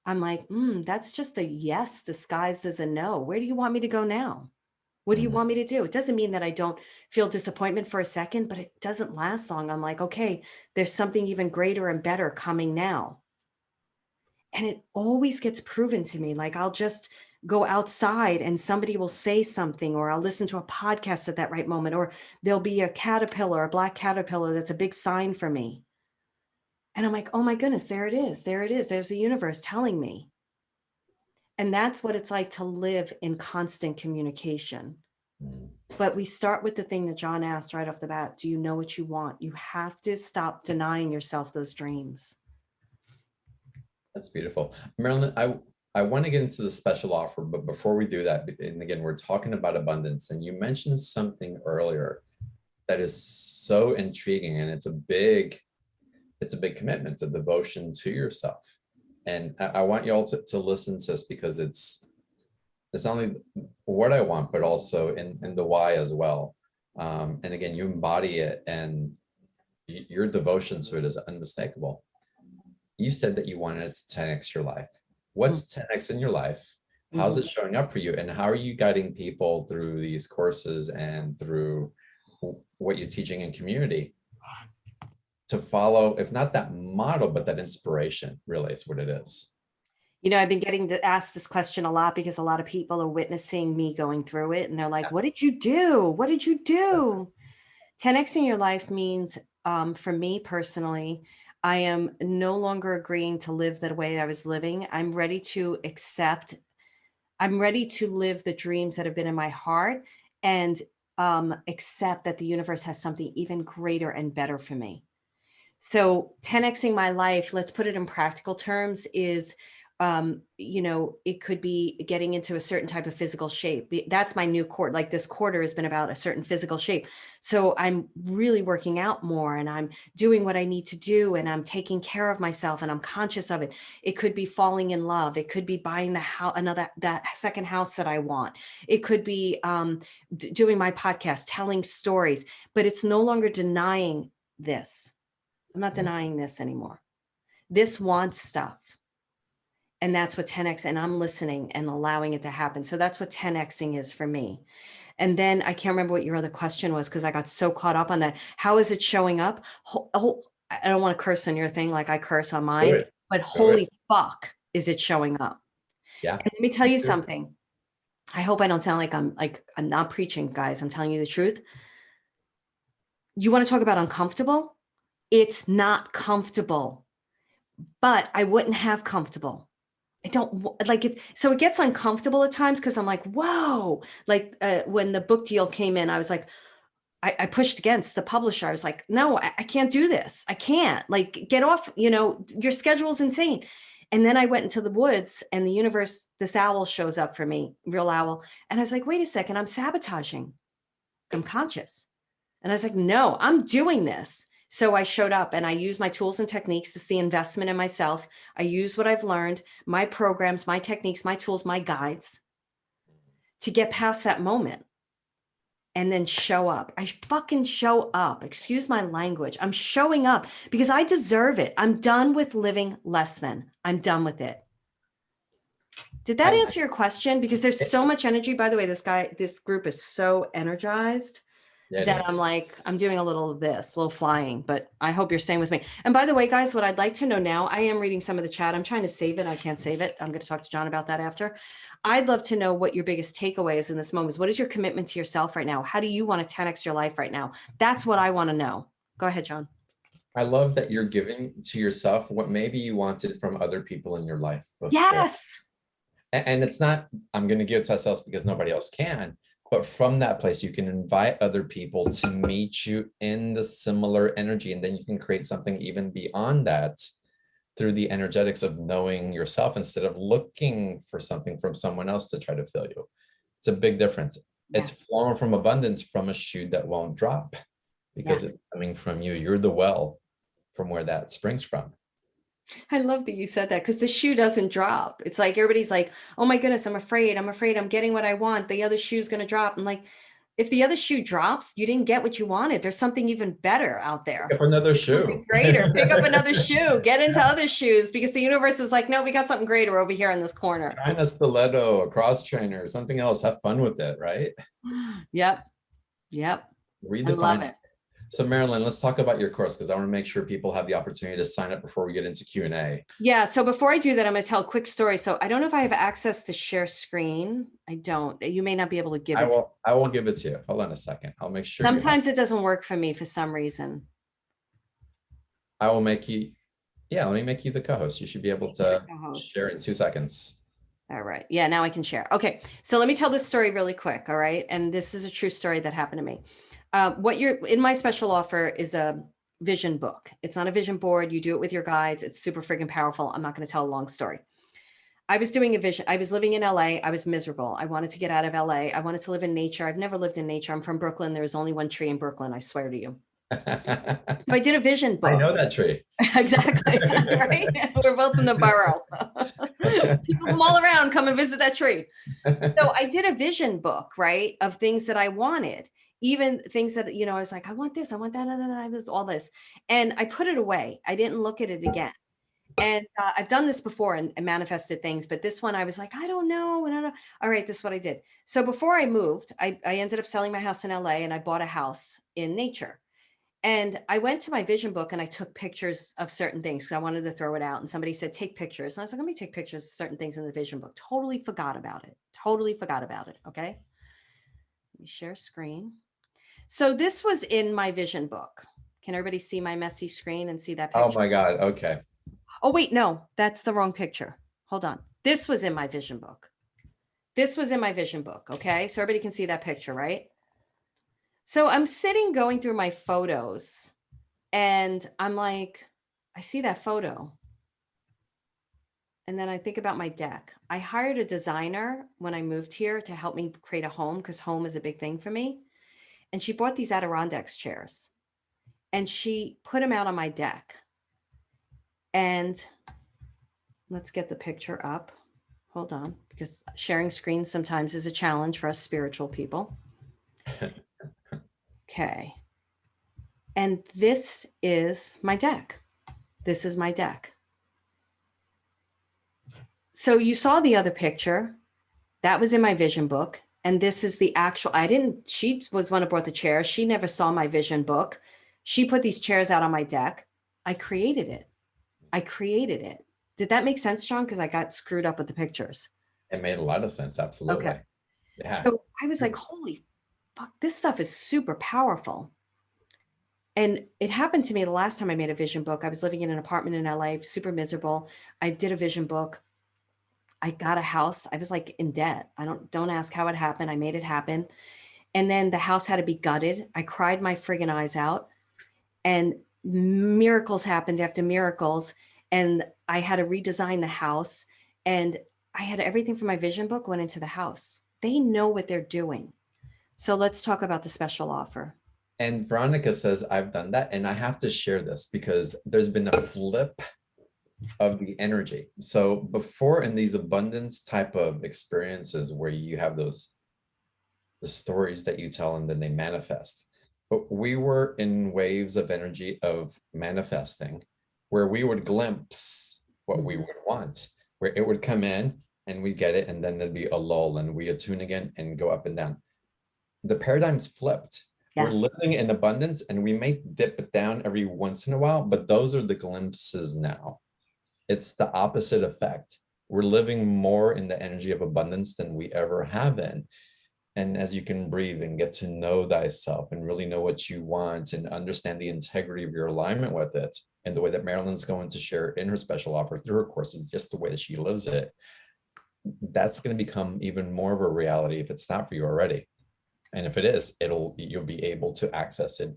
S2: I'm like, that's just a yes disguised as a no. Where do you want me to go now? What do you want me to do? It doesn't mean that I don't feel disappointment for a second, but it doesn't last long. I'm like, okay, there's something even greater and better coming now. And it always gets proven to me. Like, I'll just go outside and somebody will say something, or I'll listen to a podcast at that right moment, or there'll be a caterpillar, a black caterpillar that's a big sign for me. And I'm like, oh my goodness, there it is. There it is. There's the universe telling me. And that's what it's like to live in constant communication. But we start with the thing that John asked right off the bat. Do you know what you want? You have to stop denying yourself those dreams.
S1: That's beautiful. Marilyn, I want to get into the special offer, but before we do that, and again, we're talking about abundance, and you mentioned something earlier that is so intriguing, and it's a big commitment, a devotion to yourself. And I want you all to listen to this, because it's not only what I want, but also in the why as well. And again, you embody it, and your devotion to it is unmistakable. You said that you wanted to 10x your life. What's 10x in your life? How's it showing up for you? And how are you guiding people through these courses and through what you're teaching in community to follow, if not that model, but that inspiration? Really, it's what it is.
S2: You know, I've been getting asked this question a lot because a lot of people are witnessing me going through it. And they're like, what did you do? What did you do? 10x in your life means, for me personally, I am no longer agreeing to live the way I was living. I'm ready to live the dreams that have been in my heart, and accept that the universe has something even greater and better for me. So 10xing my life, let's put it in practical terms, is you know, it could be getting into a certain type of physical shape. That's my new quarter. Like, this quarter has been about a certain physical shape. So I'm really working out more, and I'm doing what I need to do, and I'm taking care of myself, and I'm conscious of it. It could be falling in love. It could be buying the house, that second house that I want. It could be doing my podcast, telling stories, but it's no longer denying this. I'm not denying this anymore. This wants stuff. And that's what 10x, and I'm listening and allowing it to happen. So that's what 10xing is for me. And then I can't remember what your other question was, because I got so caught up on that. How is it showing up? I don't want to curse on your thing like I curse on mine, but holy fuck, is it showing up?
S1: Yeah.
S2: And let me tell you something. I hope I don't sound like I'm not preaching, guys. I'm telling you the truth. You want to talk about uncomfortable? It's not comfortable, but I wouldn't have comfortable. I don't like it. So it gets uncomfortable at times, because I'm like, whoa, like when the book deal came in, I was like, I pushed against the publisher. I was like, no, I can't do this. I can't, like, get off, you know, your schedule's insane. And then I went into the woods, and the universe, this owl shows up for me, real owl. And I was like, wait a second, I'm sabotaging. I'm conscious. And I was like, no, I'm doing this. So I showed up, and I used my tools and techniques. This is the investment in myself. I use what I've learned, my programs, my techniques, my tools, my guides, to get past that moment and then show up. I fucking show up. Excuse my language. I'm showing up because I deserve it. I'm done with living less than. I'm done with it. Did that answer your question? Because there's so much energy. By the way, this group is so energized. Yeah, that I'm like, I'm doing a little flying, but I hope you're staying with me. And by the way, guys, what I'd like to know now, I am reading some of the chat. I'm trying to save it. I can't save it. I'm going to talk to John about that after. I'd love to know what your biggest takeaway is in this moment. What is your commitment to yourself right now? How do you want to 10x your life right now? That's what I want to know. Go ahead, John.
S1: I love that you're giving to yourself what maybe you wanted from other people in your life before.
S2: Yes.
S1: And it's not, I'm going to give it to ourselves because nobody else can. But from that place, you can invite other people to meet you in the similar energy. And then you can create something even beyond that through the energetics of knowing yourself instead of looking for something from someone else to try to fill you. It's a big difference. Yes. It's flowing from abundance from a shoe that won't drop because it's coming from you. You're the well from where that springs from.
S2: I love that you said that, because the shoe doesn't drop. It's like everybody's like, oh my goodness, I'm afraid I'm getting what I want. The other shoe's going to drop. And like, if the other shoe drops, you didn't get what you wanted. There's something even better out there.
S1: Pick up another shoe.
S2: Greater. Pick up another shoe. Get into other shoes, because the universe is like, no, we got something greater over here in this corner.
S1: Find a stiletto, a cross trainer, something else. Have fun with it, right?
S2: Yep. Redefine. I love it.
S1: So Marilyn, let's talk about your course, because I want to make sure people have the opportunity to sign up before we get into Q&A.
S2: Yeah. So before I do that, I'm going to tell a quick story. So I don't know if I have access to share screen. I don't. You may not be able to give it.
S1: I will give it to you. Hold on a second. I'll make sure.
S2: Sometimes it doesn't work for me for some reason.
S1: I will make you. Yeah, let me make you the co-host. You should be able to share it in 2 seconds.
S2: All right. Yeah, now I can share. Okay. So let me tell this story really quick. All right. And this is a true story that happened to me. What you're in my special offer is a vision book. It's not a vision board. You do it with your guides. It's super friggin' powerful. I'm not going to tell a long story. I was doing a vision. I was living in LA. I was miserable. I wanted to get out of LA. I wanted to live in nature. I've never lived in nature. I'm from Brooklyn. There was only one tree in Brooklyn. I swear to you. So I did a vision
S1: I
S2: book.
S1: know that tree.
S2: Exactly. Right. We're both in the borough. People from all around come and visit that tree. So I did a vision book, right, of things that I wanted, even things that, I was like, I want this, I want that, I was all this. And I put it away. I didn't look at it again. And I've done this before and manifested things, but this one I was like, I don't know. And I don't, all right, this is what I did. So before I moved, I ended up selling my house in LA and I bought a house in nature. And I went to my vision book and I took pictures of certain things because I wanted to throw it out. And somebody said, take pictures. And I was like, let me take pictures of certain things in the vision book. Totally forgot about it. Totally forgot about it. Okay. Let me share screen. So this was in my vision book. Can everybody see my messy screen and see that
S1: Oh
S2: picture?
S1: my God. Okay.
S2: Oh, wait, no, that's the wrong picture. Hold on. This was in my vision book. This was in my vision book. Okay. So everybody can see that picture, right? So I'm sitting going through my photos and I'm like, I see that photo. And then I think about my deck. I hired a designer when I moved here to help me create a home because home is a big thing for me. And she bought these Adirondacks chairs and she put them out on my deck. And let's get the picture up. Hold on, because sharing screens sometimes is a challenge for us spiritual people. Okay. And this is my deck. This is my deck. So you saw the other picture. That was in my vision book. And this is the actual, she was one who brought the chair. She never saw my vision book. She put these chairs out on my deck. I created it. Did that make sense, John? Because I got screwed up with the pictures.
S1: It made a lot of sense. Absolutely.
S2: Okay.
S1: Yeah.
S2: So I was like, holy fuck, this stuff is super powerful. And it happened to me the last time I made a vision book. I was living in an apartment in LA, super miserable. I did a vision book. I got a house. I was like in debt. Don't ask how it happened. I made it happen. And then the house had to be gutted. I cried my friggin' eyes out and miracles happened after miracles. And I had to redesign the house and I had everything from my vision book went into the house. They know what they're doing. So let's talk about the special offer.
S1: And Veronica says, I've done that. And I have to share this because there's been a flip of the energy. So before in these abundance type of experiences where you have the stories that you tell and then they manifest. But we were in waves of energy of manifesting where we would glimpse what we would want, where it would come in and we get it, and then there'd be a lull and we attune again and go up and down. The paradigm's flipped. We're
S2: Yes.
S1: living in abundance and we may dip down every once in a while, but those are the glimpses now. It's the opposite effect. We're living more in the energy of abundance than we ever have been. And as you can breathe and get to know thyself and really know what you want and understand the integrity of your alignment with it, and the way that Marilyn's going to share in her special offer through her courses, just the way that she lives it, that's going to become even more of a reality if it's not for you already. And if it is, you'll be able to access it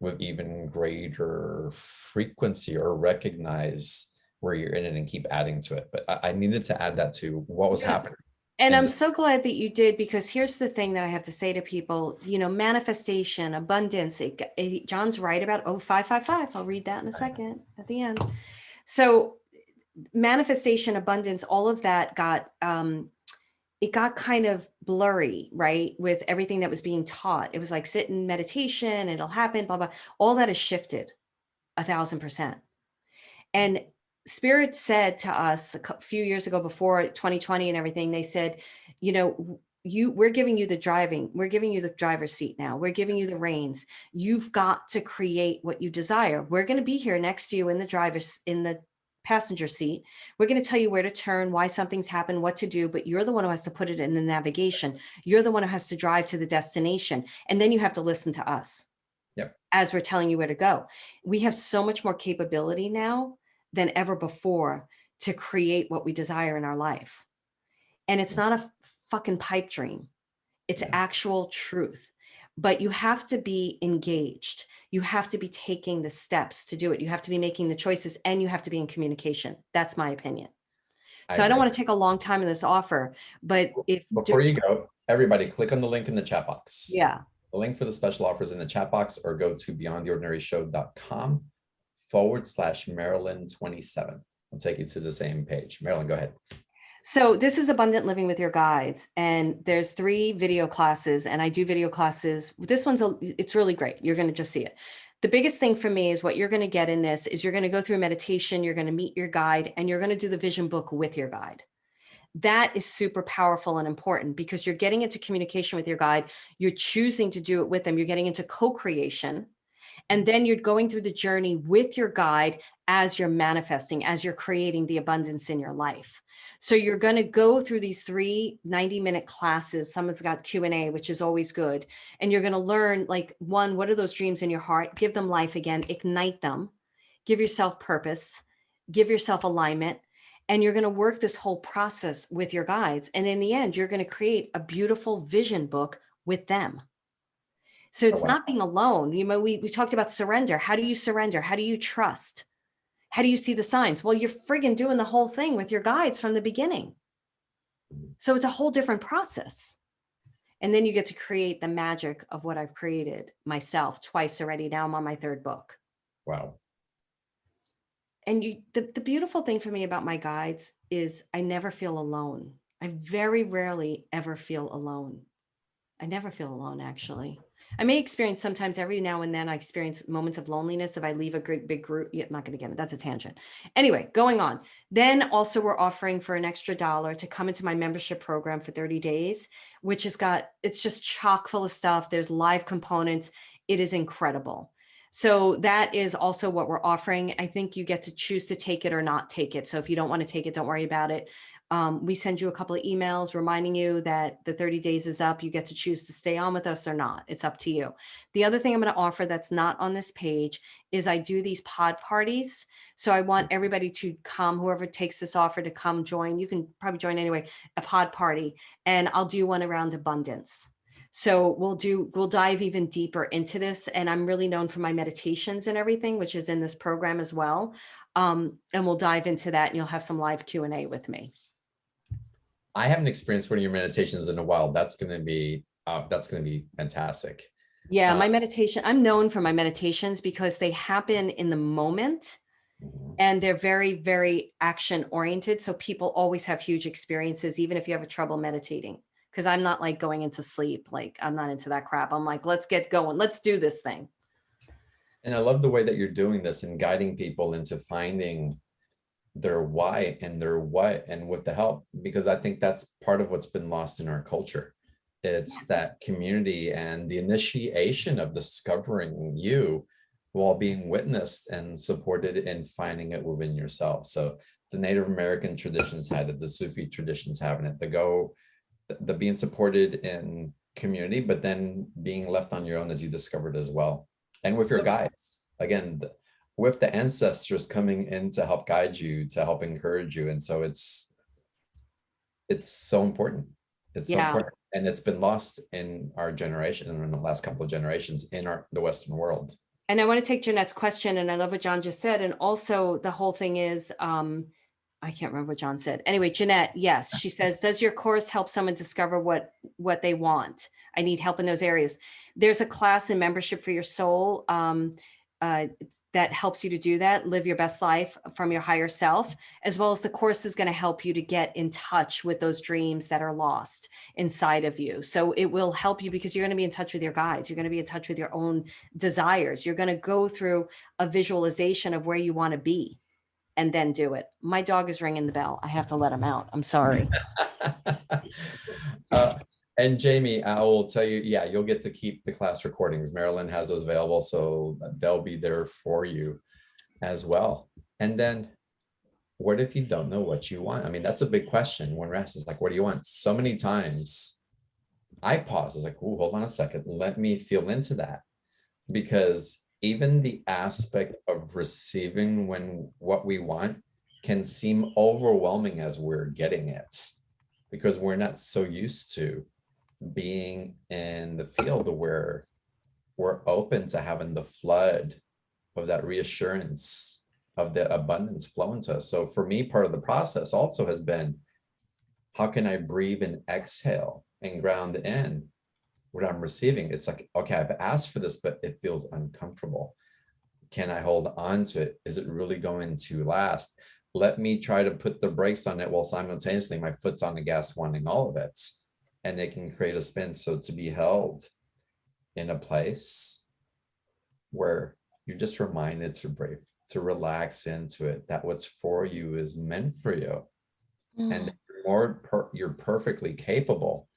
S1: with even greater frequency or recognize where you're in it and keep adding to it. But I needed to add that to what was happening.
S2: And I'm so glad that you did, because here's the thing that I have to say to people, manifestation, abundance, John's right about 0555. I'll read that in a second at the end. So manifestation, abundance, all of that it got kind of blurry, right? With everything that was being taught. It was like sit in meditation, it'll happen, blah, blah. All that has shifted 1,000%. And Spirit said to us a few years ago, before 2020 and everything, they said, we're giving you the driver's seat now. We're giving you the reins. You've got to create what you desire. We're going to be here next to you in the passenger seat. We're going to tell you where to turn, why something's happened, what to do, but you're the one who has to put it in the navigation. You're the one who has to drive to the destination. And then you have to listen to us.
S1: Yep.
S2: As we're telling you where to go. We have so much more capability now than ever before to create what we desire in our life. And it's not a fucking pipe dream. It's
S1: Yeah.
S2: actual truth. But you have to be engaged. You have to be taking the steps to do it. You have to be making the choices, and you have to be in communication. That's my opinion.
S1: I
S2: So I don't
S1: agree.
S2: want to take a long time in this offer, but
S1: Before you go, everybody click on the link in the chat box.
S2: yeah.
S1: The link for the special offers in the chat box, or go to beyondtheordinaryshow.com/Marilyn27. I'll take you to the same page. Marilyn, go ahead.
S2: So this is Abundant Living with Your Guides, and there's 3 video classes, and I do video classes. This one's it's really great. You're going to just see it. The biggest thing for me is what you're going to get in this is you're going to go through meditation, you're going to meet your guide, and you're going to do the vision book with your guide. That is super powerful and important because you're getting into communication with your guide. You're choosing to do it with them. You're getting into co-creation. And then you're going through the journey with your guide as you're manifesting, as you're creating the abundance in your life. So you're going to go through these 3 90-minute classes. Someone's got Q&A, which is always good. And you're going to learn, like, 1, what are those dreams in your heart? Give them life again, ignite them, give yourself purpose, give yourself alignment. And you're going to work this whole process with your guides. And in the end, you're going to create a beautiful vision book with them. So it's not being alone. You know, we talked about surrender. How do you surrender? How do you trust? How do you see the signs? Well, you're friggin' doing the whole thing with your guides from the beginning. So it's a whole different process. And then you get to create the magic of what I've created myself twice already. Now I'm on my 3rd book.
S1: Wow.
S2: And the beautiful thing for me about my guides is I never feel alone. I very rarely ever feel alone. I never feel alone, actually. I may experience sometimes every now and then I experience moments of loneliness if I leave a great big group. Yeah, I'm not going to get it. That's a tangent. Anyway, going on. Then also we're offering for an extra $1 to come into my membership program for 30 days, which has got, it's just chock full of stuff. There's live components. It is incredible. So that is also what we're offering. I think you get to choose to take it or not take it. So if you don't want to take it, don't worry about it. We send you a couple of emails reminding you that the 30 days is up. You get to choose to stay on with us or not. It's up to you. The other thing I'm going to offer that's not on this page is I do these pod parties. So I want everybody to come, whoever takes this offer, to come join. You can probably join anyway, a pod party. And I'll do one around abundance. So we'll dive even deeper into this. And I'm really known for my meditations and everything, which is in this program as well. And we'll dive into that, and you'll have some live Q&A with me.
S1: I haven't experienced one of your meditations in a while. That's going to be fantastic.
S2: Yeah, my meditation, I'm known for my meditations because they happen in the moment and they're very, very action oriented. So people always have huge experiences, even if you have a trouble meditating, because I'm not like going into sleep. Like, I'm not into that crap. I'm like, let's get going. Let's do this thing.
S1: And I love the way that you're doing this and guiding people into finding their why and their what, and with the help, because I think that's part of what's been lost in our culture. It's that community and the initiation of discovering you while being witnessed and supported in finding it within yourself. So the Native American traditions had it, the Sufi traditions having it, the being supported in community, but then being left on your own as you discovered as well. And with your guides, again, with the ancestors coming in to help guide you, to help encourage you. And so it's so important. It's so important. And it's been lost in our generation, in the last couple of generations in the Western world.
S2: And I want to take Jeanette's question, and I love what John just said. And also the whole thing is, I can't remember what John said. Anyway, Jeanette, yes, she says, does your course help someone discover what they want? I need help in those areas. There's a class in Membership for Your Soul that helps you to do that, live your best life from your higher self, as well as the course is going to help you to get in touch with those dreams that are lost inside of you. So it will help you because you're going to be in touch with your guides. You're going to be in touch with your own desires. You're going to go through a visualization of where you want to be and then do it. My dog is ringing the bell. I have to let him out. I'm sorry.
S1: And Jamie, I will tell you, yeah, you'll get to keep the class recordings. Marilyn has those available, so they'll be there for you as well. And then what if you don't know what you want? I mean, that's a big question when we're asked, is like, what do you want? So many times I pause, it's like, oh, hold on a second. Let me feel into that. Because even the aspect of receiving what we want can seem overwhelming as we're getting it. because we're not so used to being in the field where we're open to having the flood of that reassurance of the abundance flow into us. So for me, part of the process also has been, how can I breathe and exhale and ground in what I'm receiving? It's like, okay, I've asked for this, but it feels uncomfortable. Can I hold on to it? Is it really going to last? Let me try to put the brakes on it while simultaneously my foot's on the gas, wanting all of it. And they can create a spin. So to be held in a place where you're just reminded to breathe, to relax into it, that what's for you is meant for you. And you're perfectly capable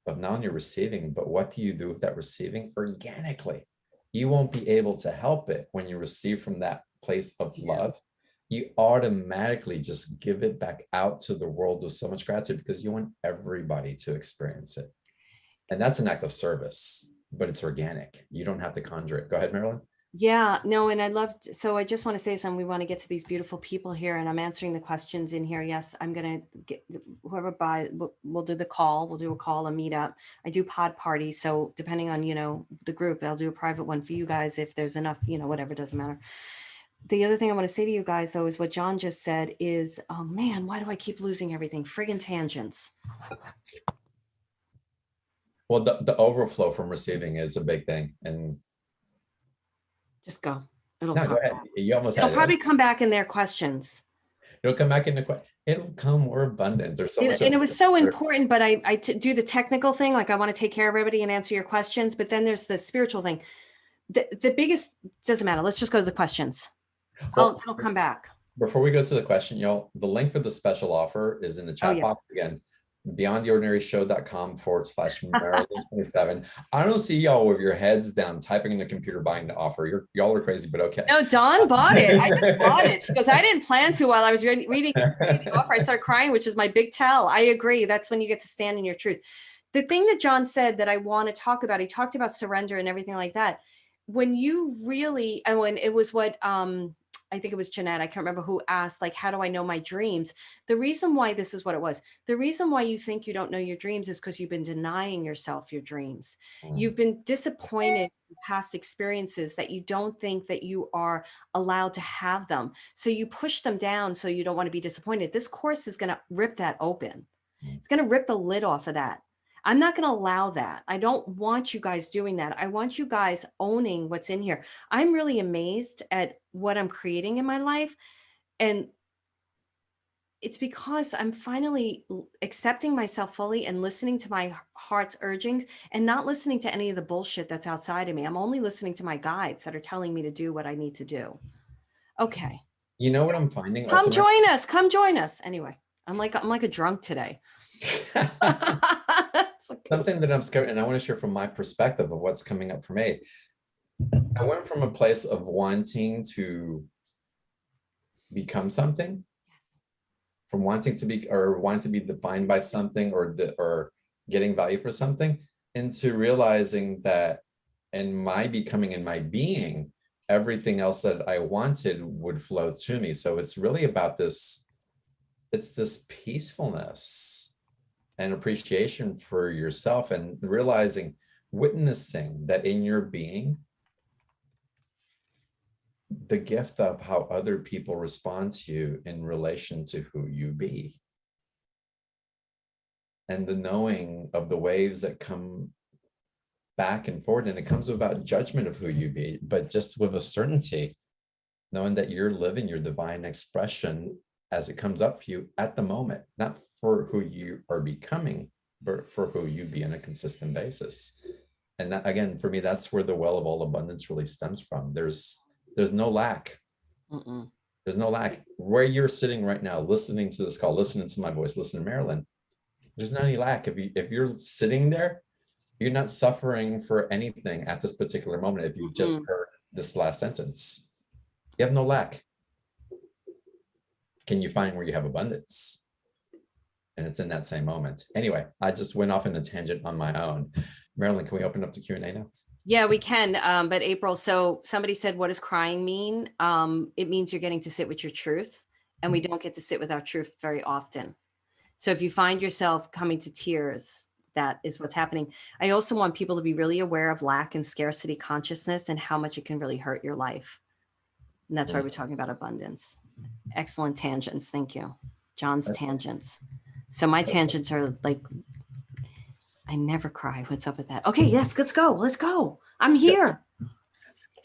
S1: of not only receiving, but what do you do with that receiving organically? You won't be able to help it when you receive from that place of love. You automatically just give it back out to the world with so much gratitude because you want everybody to experience it. And that's an act of service, but it's organic. You don't have to conjure it. Go ahead, Marilyn.
S2: Yeah, no, and so I just want to say something. We want to get to these beautiful people here, and I'm answering the questions in here. Yes, I'm going to get whoever buys, we'll do the call. We'll do a call, a meetup. I do pod parties. So depending on, the group, I'll do a private one for you guys if there's enough, whatever, doesn't matter. The other thing I want to say to you guys, though, is what John just said is, oh man, why do I keep losing everything? Friggin' tangents.
S1: Well, the overflow from receiving is a big thing. And
S2: Just go. It'll
S1: no,
S2: come.
S1: go ahead. You almost
S2: It'll
S1: had
S2: probably
S1: it.
S2: come back in their questions.
S1: It'll come back into question. It'll come more abundant. There's so much.
S2: And it was so important, but I do the technical thing. Like I want to take care of everybody and answer your questions. But then there's the spiritual thing. The biggest, doesn't matter. Let's just go to the questions.
S1: Well,
S2: It'll come back.
S1: before we go to the question, y'all, the link for the special offer is in the chat box again. beyondtheordinaryshow.com/Marilyn27. I don't see y'all with your heads down typing in the computer buying the offer. Y'all are crazy, but okay.
S2: No, Dawn bought it. I just bought it. She goes, I didn't plan to while I was reading the offer. I started crying, which is my big tell. I agree. That's when you get to stand in your truth. The thing that John said that I want to talk about, he talked about surrender and everything like that. When you really, and when it was what, I think it was Jeanette, I can't remember who asked, like, how do I know my dreams? The reason why this is what it was. The reason why you think you don't know your dreams is because you've been denying yourself your dreams. You've been disappointed in past experiences that you don't think that you are allowed to have them. So you push them down so you don't want to be disappointed. This course is going to rip that open. It's going to rip the lid off of that. I'm not going to allow that. I don't want you guys doing that. I want you guys owning what's in here. I'm really amazed at what I'm creating in my life. And it's because I'm finally accepting myself fully and listening to my heart's urgings and not listening to any of the bullshit that's outside of me. I'm only listening to my guides that are telling me to do what I need to do. Okay.
S1: You know what I'm finding?
S2: Come join us. Come join us. Anyway, I'm like a drunk today.
S1: Something that I'm scared, and I want to share from my perspective of what's coming up for me. I went from a place of wanting to become something, from wanting to be defined by something or getting value for something, into realizing that in my becoming, in my being, everything else that I wanted would flow to me. So it's really about this, it's this peacefulness and appreciation for yourself, and realizing, witnessing that in your being, the gift of how other people respond to you in relation to who you be, and the knowing of the waves that come back and forward. And it comes without judgment of who you be, but just with a certainty, knowing that you're living your divine expression as it comes up for you at the moment, not for who you are becoming, but for who you be on a consistent basis. And that, again, for me, that's where the well of all abundance really stems from. There's no lack. There's no lack. Where you're sitting right now, listening to this call, listening to my voice, listening to Marilyn, there's not any lack. If you're sitting there, you're not suffering for anything at this particular moment. If you just heard this last sentence, you have no lack. Can you find where you have abundance? And it's in that same moment. Anyway, I just went off in a tangent on my own. Marilyn, can we open up to Q&A now?
S2: Yeah, we can. But April, so somebody said, what does crying mean? It means you're getting to sit with your truth, and we don't get to sit with our truth very often. So if you find yourself coming to tears, that is what's happening. I also want people to be really aware of lack and scarcity consciousness and how much it can really hurt your life. And that's why we're talking about abundance. Excellent tangents. Thank you. John's tangents. So my tangents are like, I never cry. What's up with that? Okay, yes, let's go. Let's go. I'm here.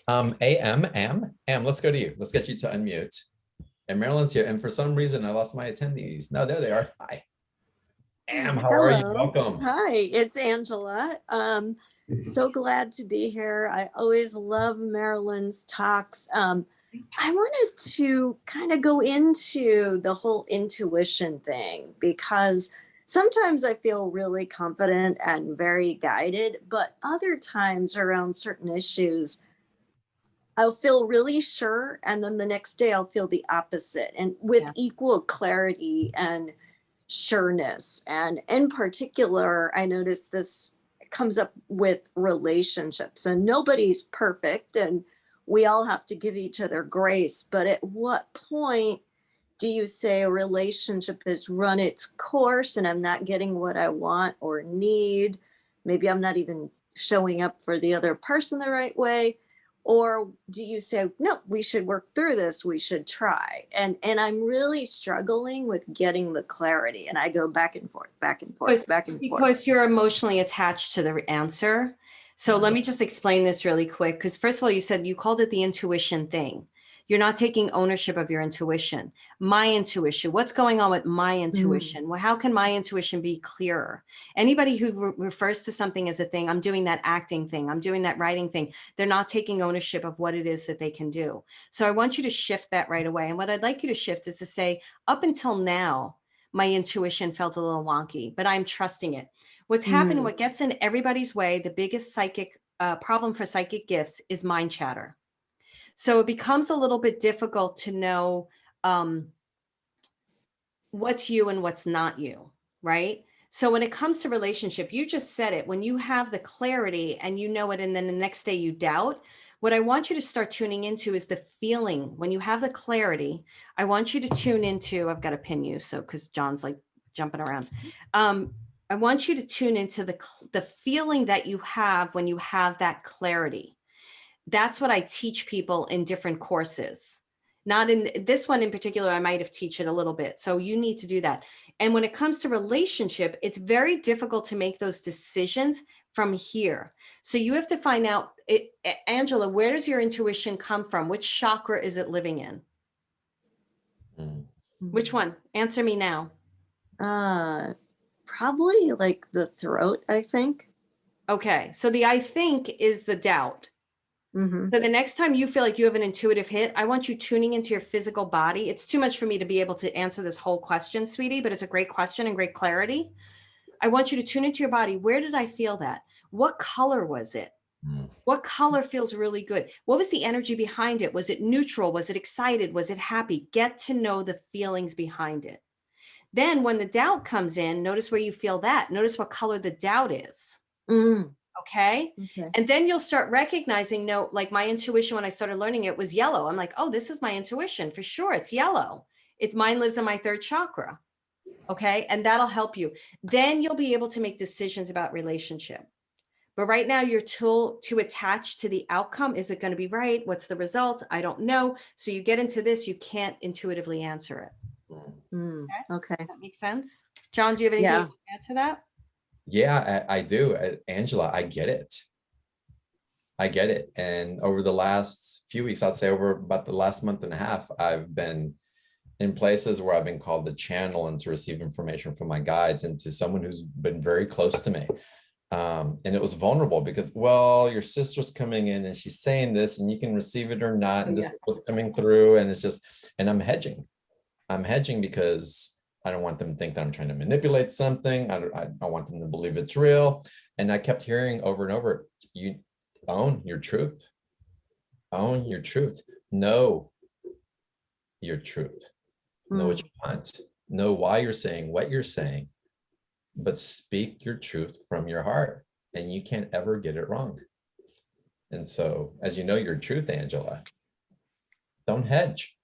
S1: Am, let's go to you. Let's get you to unmute. And Marilyn's here. And for some reason, I lost my attendees. No, there they are. Hi. Am, how are you? Welcome.
S3: Hi, it's Angela. So glad to be here. I always love Marilyn's talks. I wanted to kind of go into the whole intuition thing because sometimes I feel really confident and very guided, but other times around certain issues, I'll feel really sure. And then the next day I'll feel the opposite and with equal clarity and sureness. And in particular, I noticed this comes up with relationships, and nobody's perfect and we all have to give each other grace. But at what point do you say a relationship has run its course and I'm not getting what I want or need? Maybe I'm not even showing up for the other person the right way. Or do you say, no, we should work through this, we should try? And I'm really struggling with getting the clarity. And I go back and forth, back and forth, back and forth.
S2: Because you're emotionally attached to the answer. So let me just explain this really quick. Because first of all, you said you called it the intuition thing. You're not taking ownership of your intuition. My intuition, what's going on with my intuition? Well, how can my intuition be clearer? Anybody who refers to something as a thing, I'm doing that acting thing, I'm doing that writing thing, they're not taking ownership of what it is that they can do. So I want you to shift that right away. And what I'd like you to shift is to say, up until now, my intuition felt a little wonky, but I'm trusting it. What's happened, what gets in everybody's way, the biggest psychic problem for psychic gifts is mind chatter. So it becomes a little bit difficult to know what's you and what's not you, right? So when it comes to relationship, you just said it, when you have the clarity and you know it, and then the next day you doubt, what I want you to start tuning into is the feeling. When you have the clarity, I want you to tune into, I've got to pin you, so because John's like jumping around. I want you to tune into the feeling that you have when you have that clarity. That's what I teach people in different courses. Not in this one in particular, I might have teach it a little bit. So you need to do that. And when it comes to relationship, it's very difficult to make those decisions from here. So you have to find out, Angela, where does your intuition come from? Which chakra is it living in? Which one? Answer me now.
S3: Probably like the throat, I think.
S2: Okay. So the I think is the doubt. So the next time you feel like you have an intuitive hit, I want you tuning into your physical body. It's too much for me to be able to answer this whole question, sweetie, but it's a great question and great clarity. I want you to tune into your body. Where did I feel that? What color was it? What color feels really good? What was the energy behind it? Was it neutral? Was it excited? Was it happy? Get to know the feelings behind it. Then when the doubt comes in, notice where you feel that. Notice what color the doubt is. Okay. And then you'll start recognizing, no, like my intuition, when I started learning it was yellow. I'm like, oh, this is my intuition for sure. It's yellow. It's mine lives in my third chakra. Okay. And that'll help you. Then you'll be able to make decisions about relationship. But right now you're too attached to the outcome. Is it going to be right? What's the result? I don't know. So you get into this, you can't intuitively answer it.
S3: Okay.
S2: That makes sense. John, do you have anything to add to that?
S1: Yeah, I do. Angela, I get it. I get it. And over the last few weeks, I'd say over about the last month and a half, I've been in places where I've been called to channel and to receive information from my guides and to someone who's been very close to me. And it was vulnerable because, well, your sister's coming in and she's saying this and you can receive it or not. And this is what's coming through. And it's just, and I'm hedging. I'm hedging because I don't want them to think that I'm trying to manipulate something. I don't want them to believe it's real. And I kept hearing over and over, you own your truth. Own your truth. Know your truth. Know what you want. Know why you're saying what you're saying. But speak your truth from your heart. And you can't ever get it wrong. And so, as you know your truth, Angela, don't hedge.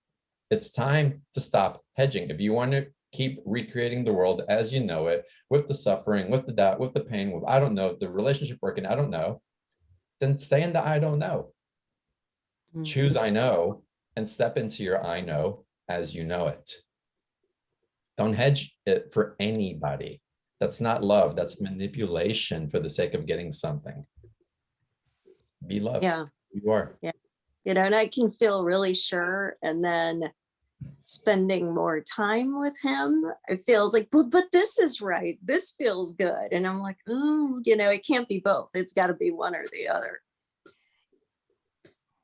S1: It's time to stop hedging. If you want to keep recreating the world as you know it, with the suffering, with the doubt, with the pain, with I don't know, the relationship working, I don't know, then stay in the I don't know. Choose I know and step into your I know as you know it. Don't hedge it for anybody. That's not love. That's manipulation for the sake of getting something. Be love.
S3: Yeah.
S1: You are.
S3: Yeah. You know, and I can feel really sure. And then spending more time with him, it feels like, but this is right. This feels good. And I'm like, oh, you know, it can't be both. It's got to be one or the other.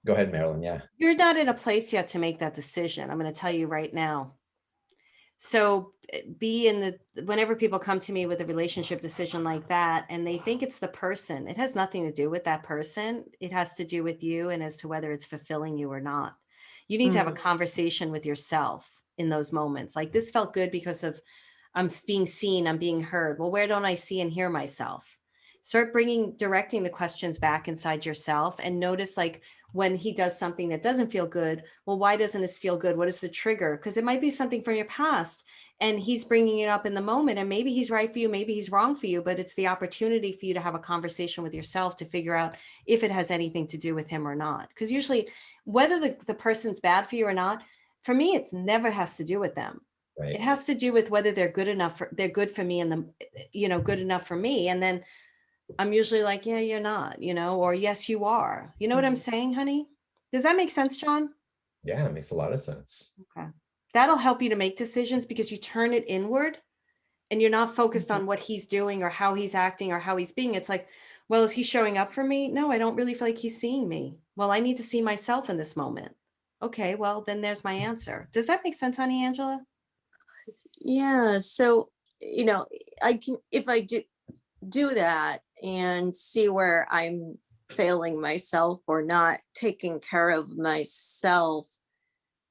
S1: Go ahead, Marilyn. Yeah.
S2: You're not in a place yet to make that decision. I'm going to tell you right now. So be in the, whenever people come to me with a relationship decision like that, and they think it's the person, it has nothing to do with that person. It has to do with you and as to whether it's fulfilling you or not. You need to have a conversation with yourself in those moments. Like, this felt good because of I'm being seen, I'm being heard. Well, where don't I see and hear myself? Start directing the questions back inside yourself and notice, like, when he does something that doesn't feel good, well, why doesn't this feel good? What is the trigger? Because it might be something from your past and he's bringing it up in the moment, and maybe he's right for you, maybe he's wrong for you, but it's the opportunity for you to have a conversation with yourself to figure out if it has anything to do with him or not. Because usually, whether the person's bad for you or not, for me, it never has to do with them.
S1: Right.
S2: It has to do with whether they're good enough they're good for me, and good enough for me. And then I'm usually like, yeah, you're not, or yes, you are. You know what I'm saying, honey? Does that make sense, John?
S1: Yeah, it makes a lot of sense.
S2: Okay. That'll help you to make decisions because you turn it inward and you're not focused on what he's doing or how he's acting or how he's being. It's like, well, is he showing up for me? No, I don't really feel like he's seeing me. Well, I need to see myself in this moment. Okay, well, then there's my answer. Does that make sense, honey, Angela?
S3: Yeah. So, I can, if I do that and see where I'm failing myself or not taking care of myself,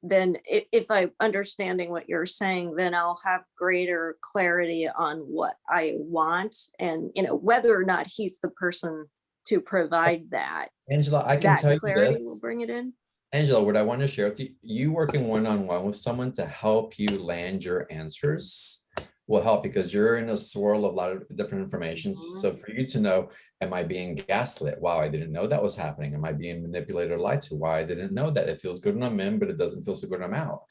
S3: then if I'm understanding what you're saying, then I'll have greater clarity on what I want and, whether or not he's the person to provide that.
S1: Angela, I can tell you
S3: clarity
S1: this.
S3: will bring it in.
S1: Angela, what I want to share with you, you working one-on-one with someone to help you land your answers will help, because you're in a swirl of a lot of different information. So for you to know, am I being gaslit? Wow, I didn't know that was happening. Am I being manipulated or lied to? Why, I didn't know that. It feels good when I'm in, but it doesn't feel so good when I'm out.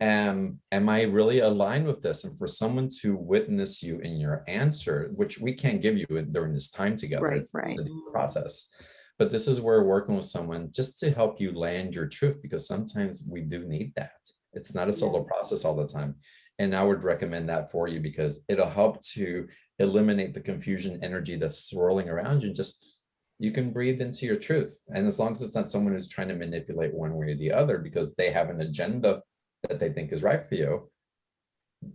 S1: Am I really aligned with this? And for someone to witness you in your answer, which we can't give you during this time together,
S3: Right.
S1: It's the process. But this is where working with someone just to help you land your truth, because sometimes we do need that. It's not a solo process all the time. And I would recommend that for you because it'll help to eliminate the confusion energy that's swirling around you. And just, you can breathe into your truth. And as long as it's not someone who's trying to manipulate one way or the other because they have an agenda that they think is right for you,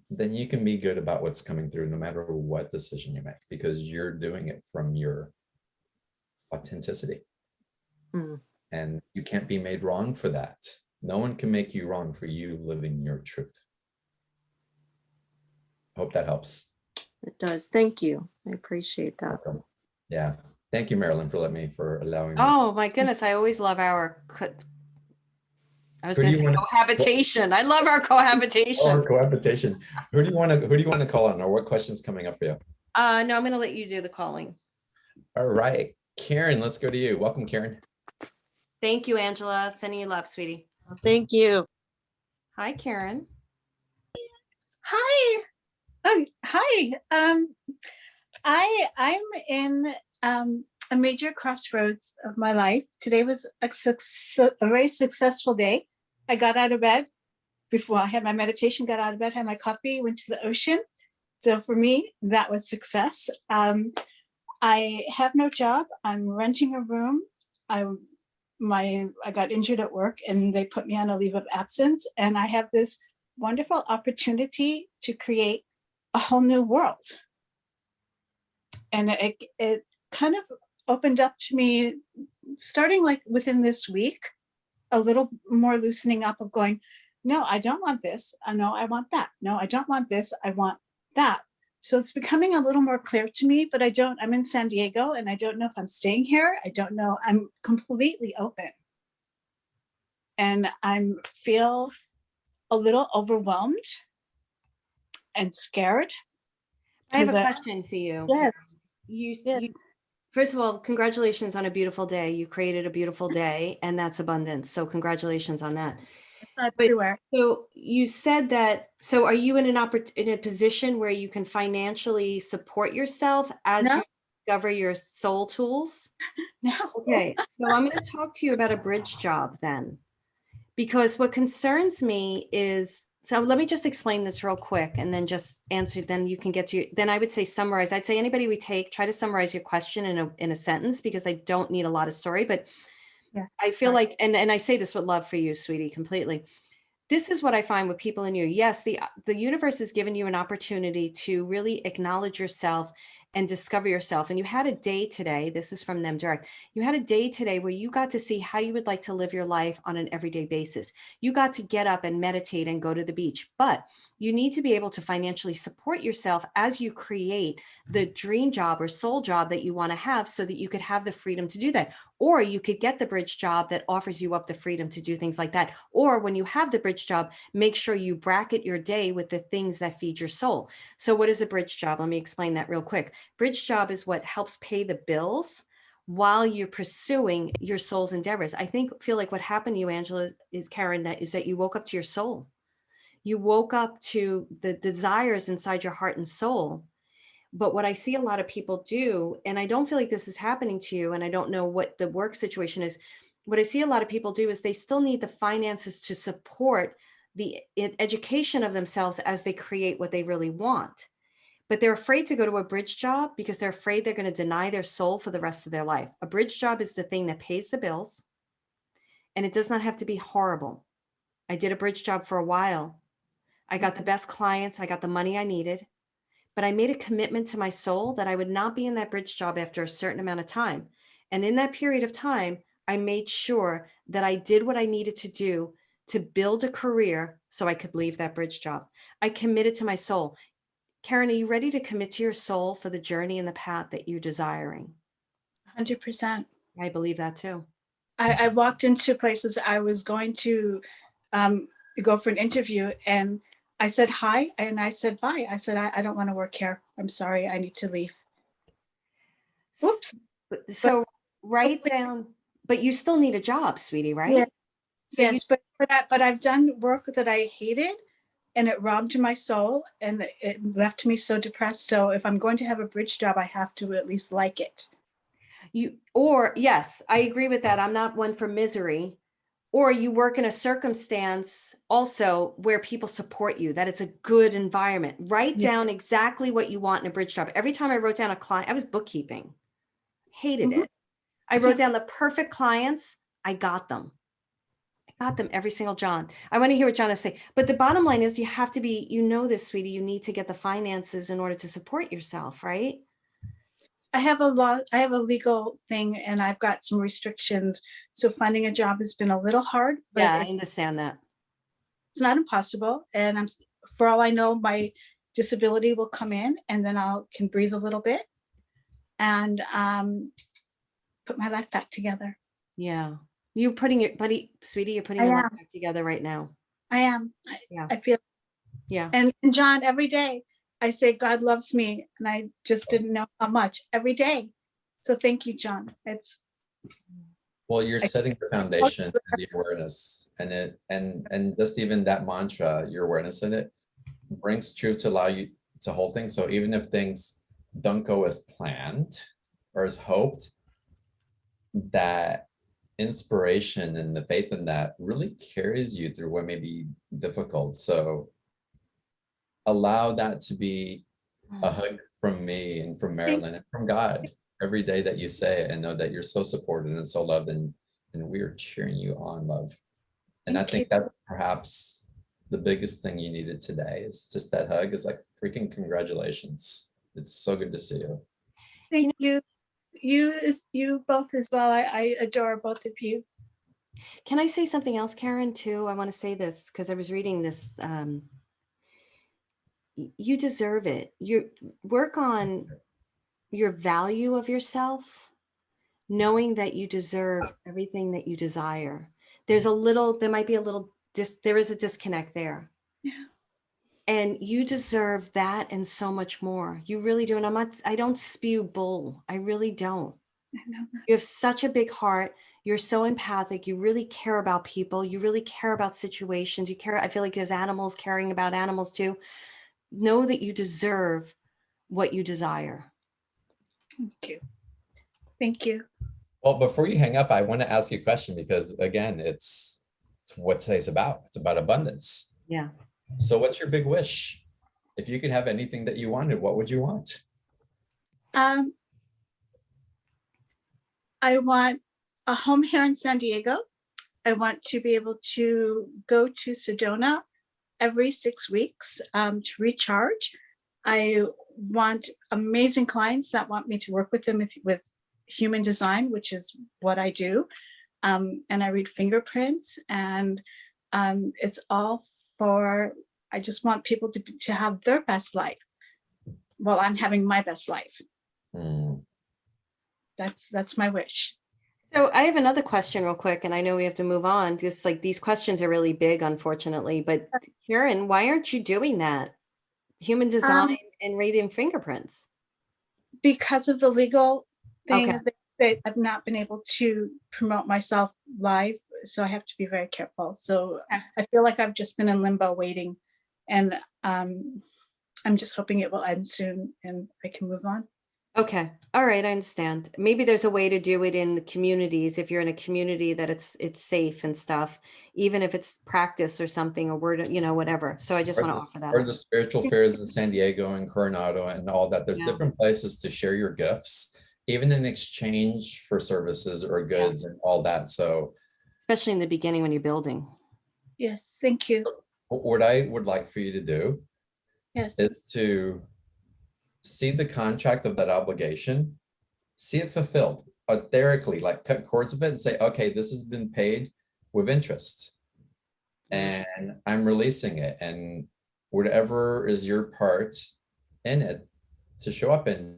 S1: then you can be good about what's coming through no matter what decision you make, because you're doing it from your authenticity. And you can't be made wrong for that. No one can make you wrong for you living your truth. Hope that helps.
S3: It does. Thank you. I appreciate that.
S1: Welcome. Yeah. Thank you, Marilyn, for allowing me.
S2: Oh my goodness. I always love I was going to say cohabitation. I love our cohabitation.
S1: Our cohabitation. Who do you want to call on, or what questions coming up for you?
S2: No, I'm going to let you do the calling.
S1: All right, Karen, let's go to you. Welcome, Karen.
S2: Thank you, Angela. Sending you love, sweetie.
S3: Thank you.
S2: Hi, Karen.
S4: Hi. Oh, hi. I'm in a major crossroads of my life. Today was a very successful day. I got out of bed before I had my meditation, got out of bed, had my coffee, went to the ocean. So for me, that was success. I have no job. I'm renting a room. I got injured at work and they put me on a leave of absence. And I have this wonderful opportunity to create a whole new world. And it kind of opened up to me, starting like within this week, a little more loosening up of going, no, I don't want this. No, I want that. No, I don't want this. I want that. So it's becoming a little more clear to me, but I'm in San Diego and I don't know if I'm staying here. I don't know. I'm completely open. And I feel a little overwhelmed. and scared.
S2: I have a
S4: 'Cause,
S2: question for you.
S4: Yes,
S2: You,
S4: yes.
S2: you, first of all, congratulations on a beautiful day. You created a beautiful day, and that's abundance. So congratulations on that.
S4: It's not
S2: But
S4: everywhere.
S2: so you said that, so are you in in a position where you can financially support yourself as
S4: No,
S2: you discover your soul tools?
S4: no.
S2: Okay, so I'm going to talk to you about a bridge job then, because what concerns me is, so let me just explain this real quick and then just answer, then you can get to, then I would say summarize. I'd say anybody we take, try to summarize your question in a sentence, because I don't need a lot of story, but
S4: Yes.
S2: I feel
S4: Right.
S2: like, and I say this with love for you, sweetie, completely. This is what I find with people in you. Yes, the universe has given you an opportunity to really acknowledge yourself and discover yourself. And you had a day today, this is from them direct. You had a day today where you got to see how you would like to live your life on an everyday basis. You got to get up and meditate and go to the beach, but you need to be able to financially support yourself as you create the dream job or soul job that you want to have, so that you could have the freedom to do that. Or you could get the bridge job that offers you up the freedom to do things like that. Or when you have the bridge job, make sure you bracket your day with the things that feed your soul. So what is a bridge job? Let me explain that real quick. Bridge job is what helps pay the bills while you're pursuing your soul's endeavors. I feel like what happened to you, Angela, is Karen, that you woke up to your soul. You woke up to the desires inside your heart and soul. But what I see a lot of people do, and I don't feel like this is happening to you, and I don't know what the work situation is. What I see a lot of people do is they still need the finances to support the education of themselves as they create what they really want. But they're afraid to go to a bridge job because they're afraid they're going to deny their soul for the rest of their life. A bridge job is the thing that pays the bills, and it does not have to be horrible. I did a bridge job for a while. I got the best clients. I got the money I needed. But I made a commitment to my soul that I would not be in that bridge job after a certain amount of time. And in that period of time, I made sure that I did what I needed to do to build a career so I could leave that bridge job. I committed to my soul. Karen, are you ready to commit to your soul for the journey and the path that you're desiring?
S4: 100%.
S2: I believe that too.
S4: I walked into places I was going to go for an interview, and I said hi and I said bye. I said, I don't want to work here. I'm sorry, I need to leave. Whoops.
S2: So write down, but you still need a job, sweetie, right?
S4: Yeah,
S2: So
S4: yes, but I've done work that I hated, and it robbed my soul, and it left me so depressed. So if I'm going to have a bridge job, I have to at least like it.
S2: or yes, I agree with that. I'm not one for misery. Or you work in a circumstance also where people support you, that it's a good environment. Write
S4: Yeah.
S2: down exactly what you want in a bridge job. Every time I wrote down a client, I was bookkeeping, hated
S4: Mhm.
S2: it. I wrote down the perfect clients. I got them. I got them every single John. I want to hear what John has to say. But the bottom line is you have to be, you know this, sweetie, you need to get the finances in order to support yourself, right?
S4: I have a legal thing, and I've got some restrictions. So finding a job has been a little hard, but
S2: Yeah, I understand that.
S4: it's not impossible. And for all I know, my disability will come in, and then can breathe a little bit and put my life back together.
S2: Yeah. You're putting your sweetie, you're putting
S4: I
S2: your life
S4: am.
S2: back together right now.
S4: I am.
S2: Yeah.
S4: I feel.
S2: Yeah.
S4: And John, every day I say God loves me, and I just didn't know how much every day. So thank you, John.
S1: Well, you're setting the foundation and the awareness, and and just even that mantra, your awareness in it brings truth to allow you to hold things. So even if things don't go as planned or as hoped, that inspiration and the faith in that really carries you through what may be difficult. So allow that to be a hug from me and from Marilyn and from God every day that you say it, and know that you're so supported and so loved, and we are cheering you on, love. And I think that's perhaps the biggest thing you needed today, is just that hug. Is like, freaking congratulations. It's so good to see you.
S4: Thank you. You both as well. I adore both of you.
S2: Can I say something else, Karen, too? I want to say this because I was reading this. You deserve it. You work on your value of yourself, knowing that you deserve everything that you desire. There might be a little, there is a disconnect there.
S4: Yeah.
S2: And you deserve that and so much more. You really do. And I don't spew bull. I really don't.
S4: I know that.
S2: You have such a big heart. You're so empathic. You really care about people. You really care about situations. You care. I feel like there's animals caring about animals too. Know that you deserve what you desire.
S4: Thank you. Thank you.
S1: Well, before you hang up, I want to ask you a question because again, it's what today's about. It's about abundance.
S2: Yeah.
S1: So what's your big wish? If you could have anything that you wanted, what would you want?
S4: I want a home here in San Diego. I want to be able to go to Sedona every 6 weeks to recharge. I want amazing clients that want me to work with them with human design, which is what I do. And I read fingerprints, and it's all for, I just want people to have their best life while I'm having my best life. That's my wish.
S2: So I have another question real quick, and I know we have to move on because like these questions are really big, unfortunately, but Karen, why aren't you doing that? Human design and reading fingerprints.
S4: Because of the legal thing
S2: Okay.
S4: that I've not been able to promote myself live, so I have to be very careful. So
S2: Okay.
S4: I feel like I've just been in limbo waiting, and I'm just hoping it will end soon and I can move on.
S2: Okay. All right. I understand. Maybe there's a way to do it in communities. If you're in a community that it's safe and stuff, even if it's practice or something or word, whatever. So I just want to offer that.
S1: Or the spiritual fairs in San Diego and Coronado and all that. There's
S2: Yeah.
S1: different places to share your gifts, even in exchange for services or goods and all that. So
S2: Especially in the beginning when you're building.
S4: Yes, thank you.
S1: what I would like for you to do
S4: Yes.
S1: is to see the contract of that obligation, see it fulfilled, etherically, like cut cords of it and say, okay, this has been paid with interest and I'm releasing it. And whatever is your part in it to show up in,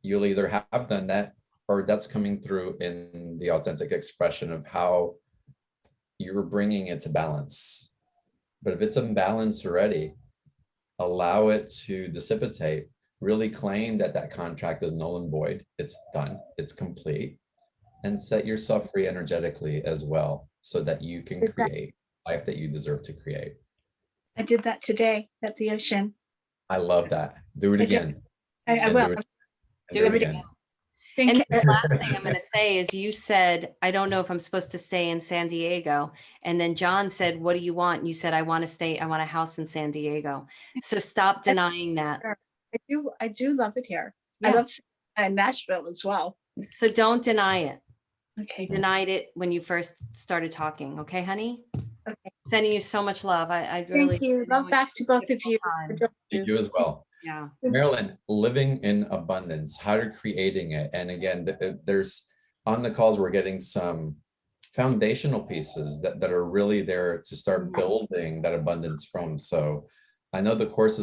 S1: you'll either have done that or that's coming through in the authentic expression of how you're bringing it to balance. But if it's imbalanced already, allow it to dissipate. Really claim that that contract is null and void. It's done. It's complete. And set yourself free energetically as well so that you can create life that you deserve to create.
S4: I did that today at the ocean.
S1: I love that. Do it again.
S4: I will.
S1: Do it again.
S4: Thank
S2: And
S4: you.
S2: the last thing I'm going to say is you said, I don't know if I'm supposed to stay in San Diego. And then John said, what do you want? And you said, I want a house in San Diego. So stop denying that.
S4: I do love it here.
S2: Yeah.
S4: I love Nashville as well.
S2: So don't deny it.
S4: Okay.
S2: You denied it when you first started talking. Okay, honey?
S4: Okay.
S2: Sending you so much love. I really.
S4: Thank you. Love back to both of you.
S1: And you as well.
S2: Yeah.
S1: Marilyn, living in abundance, how to creating it. And again, there's on the calls, we're getting some foundational pieces that are really there to start building that abundance from. So I know the course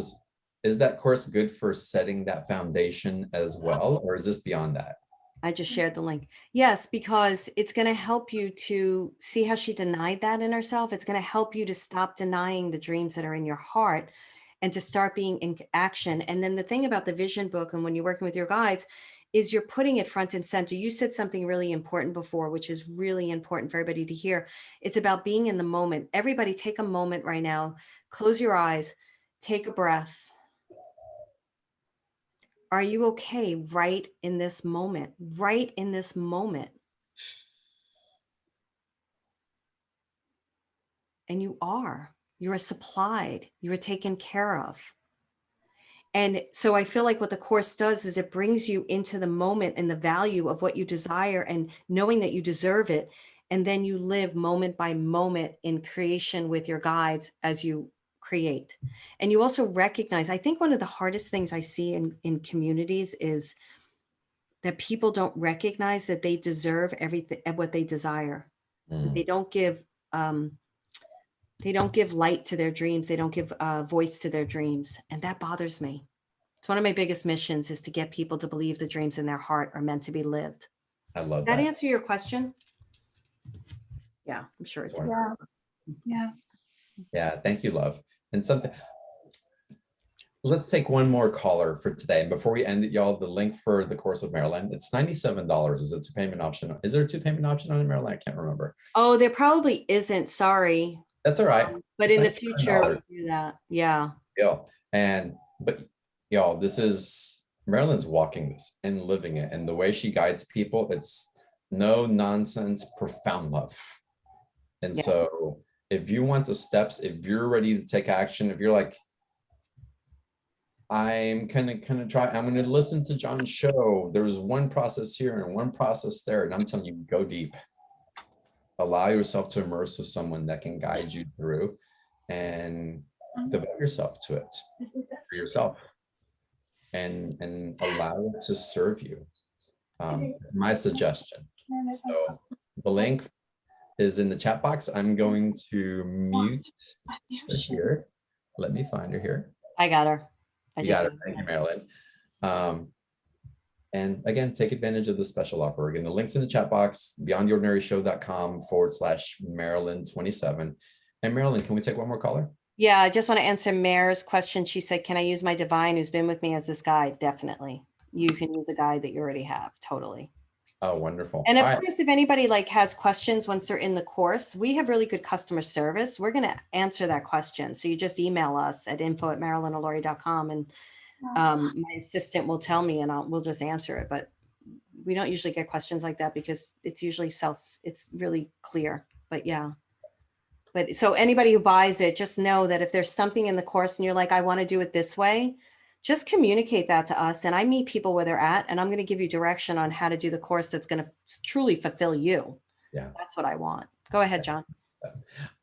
S1: is that course good for setting that foundation as well? Or is this beyond that?
S2: I just shared the link. Yes, because it's going to help you to see how she denied that in herself. It's going to help you to stop denying the dreams that are in your heart and to start being in action. And then the thing about the vision book and when you're working with your guides is you're putting it front and center. You said something really important before, which is really important for everybody to hear. It's about being in the moment. Everybody take a moment right now, close your eyes, take a breath. Are you okay right in this moment? Right in this moment. And you are. You are supplied. You are taken care of. And so I feel like what the course does is it brings you into the moment and the value of what you desire and knowing that you deserve it. And then you live moment by moment in creation with your guides as you create. And you also recognize, I think one of the hardest things I see in communities is that people don't recognize that they deserve everything, what they desire. They don't give light to their dreams. They don't give voice to their dreams. And that bothers me. It's one of my biggest missions is to get people to believe the dreams in their heart are meant to be lived.
S1: I love
S2: Did that
S1: that.
S2: answer your question? Yeah, I'm sure it does.
S4: Yeah.
S1: Yeah, thank you, love. And something Let's take one more caller for today. And before we end it, y'all, the link for the course with Marilyn, it's $97. Is a two payment option. Is there a two payment option on it, Marilyn? I can't remember.
S2: Oh, there probably isn't, sorry.
S1: That's all right.
S2: But
S1: It's
S2: in the
S1: $97.
S2: future, we'll do that. Yeah.
S1: Yeah. But y'all, this is Marilyn's walking this and living it. And the way she guides people, it's no nonsense, profound love. And
S2: Yeah.
S1: so if you want the steps, if you're ready to take action, if you're like, I'm gonna try, I'm gonna listen to John's show. There's one process here and one process there. And I'm telling you, go deep. Allow yourself to immerse with someone that can guide you through and devote yourself to it for yourself and allow it to serve you. My suggestion. So the link is in the chat box. I'm going to mute her here. Let me find her here.
S2: I got her.
S1: You got it. Thank you, Marilyn. And again, take advantage of the special offer. Again, the link's in the chat box, beyondtheordinaryshow.com/Marilyn27. And Marilyn, can we take one more caller?
S2: Yeah, I just want to answer Mare's question. She said, can I use my divine who's been with me as this guide? Definitely. You can use a guide that you already have. Totally.
S1: Oh, wonderful.
S2: And of course, if anybody like has questions once they're in the course, we have really good customer service. We're going to answer that question. So you just email us at info@marilynalauria.com and my assistant will tell me and we'll just answer it. But we don't usually get questions like that because it's usually it's really clear. But yeah. But so anybody who buys it, just know that if there's something in the course and you're like, I want to do it this way, just communicate that to us. And I meet people where they're at, and I'm going to give you direction on how to do the course that's going to truly fulfill you.
S1: Yeah.
S2: That's what I want. Go ahead, John.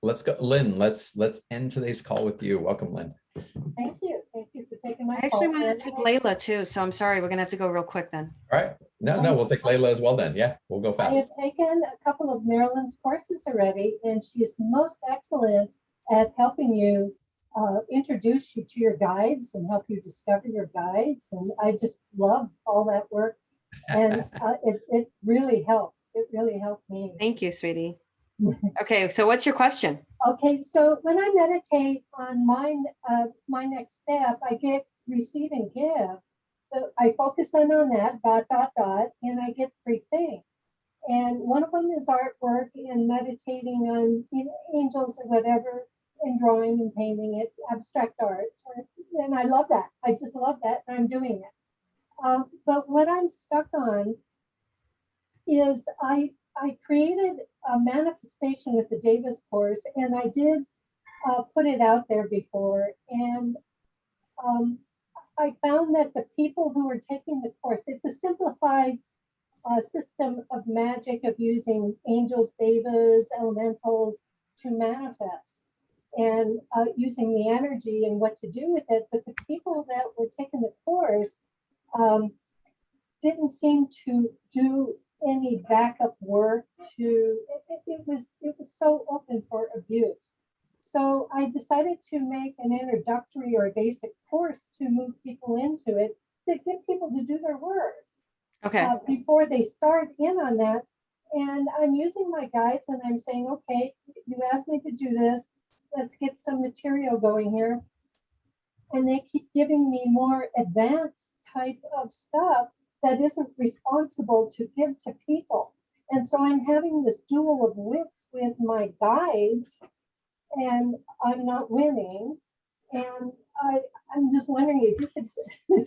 S1: Let's go, Lynn. Let's end today's call with you. Welcome, Lynn.
S5: Thank you. Thank you for taking my
S2: I actually
S5: call.
S2: wanted to take Layla too, so I'm sorry. We're going to have to go real quick then.
S1: All right. No, we'll take Layla as well then. Yeah, we'll go
S5: I have
S1: fast.
S5: taken a couple of Marilyn's courses already, and she is most excellent at helping you introduce you to your guides and help you discover your guides. And I just love all that work. And it really helped. It really helped me.
S2: Thank you, sweetie. Okay, so what's your question?
S5: Okay, so when I meditate on my next step, I get receive and give. So I focus in on that, ... and I get three things. And one of them is artwork and meditating on angels or whatever, and drawing and painting it, abstract art. And I love that. I just love that, and I'm doing it. But what I'm stuck on is I created a manifestation with the Davis course, and I did put it out there before. And I found that the people who are taking the course, it's a simplified system of magic of using angels, devas, elementals to manifest and using the energy and what to do with it. But the people that were taking the course didn't seem to do any backup work it was so open for abuse. So I decided to make an introductory or a basic course to move people into it, to get people to do their work.
S2: Okay.
S5: Before they start in on that. And I'm using my guides and I'm saying, okay, you asked me to do this. Let's get some material going here. And they keep giving me more advanced type of stuff that isn't responsible to give to people. And so I'm having this duel of wits with my guides, and I'm not winning. And I'm just wondering if you could.